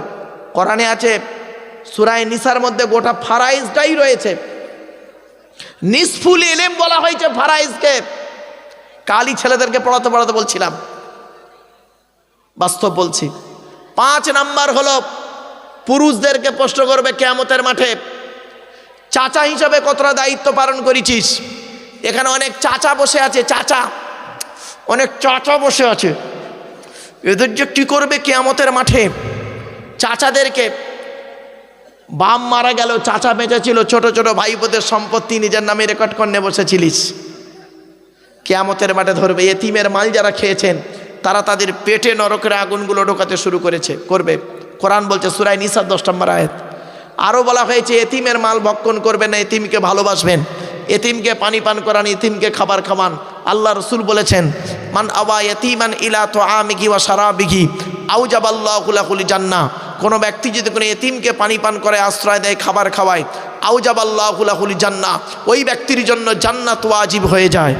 কোরআনে আছে, সূরা নিসার মধ্যে গোটা ফারাইজটাই রয়েছে। নিসফুল ইলম বলা হয়েছে ফারাইজকে। কালি ছেলেদেরকে পড়াতে বলছিলাম, বাস্তব বলছি। 5 নাম্বার হলো, পুরুষদেরকে প্রশ্ন করবে কিয়ামতের মাঠে, চাচা হিসাবে কতটা দায়িত্ব পালন করেছিস? এখানে অনেক চাচা বসে আছে, চাচা, অনেক চাচা বসে আছে। এদের যে কী করবে কিয়ামতের মাঠে? চাচাদেরকে, বাপ মারা গেল, চাচা বেঁচে ছিল, ছোট ছোট ভাই বোনদের সম্পত্তি নিজের নামে রেকর্ড করে বসেছিলিস, কিয়ামতের মাঠে ধরবে। এতিমের মাল যারা খেয়েছেন তারা তাদের পেটে নরকের আগুনগুলো ঢোকাতে শুরু করবে। কোরআন বলছে সূরা নিসা 10 নম্বর আয়াত। আরও বলা হয়েছে এতিমের মাল ভক্ষণ করবেন না, এতিমকে ভালোবাসবেন, এতিমকে পানি পান করান, এতিমকে খাবার খাওয়ান। আল্লাহ রসুল বলেছেন, মান আওয়া ইয়াতীমান ইলা তুআমিহি ওয়া শারাবিহি আউজাবাল্লাহু লাহুল জান্নাহ। কোনো ব্যক্তি যদি কোনো এতিমকে পানি পান করে, আশ্রয় দেয়, খাবার খাওয়ায়, আউজাবাল্লাহু লাহুল জান্নাহ, ওই ব্যক্তির জন্য জান্নাত ওয়াজিব হয়ে যায়।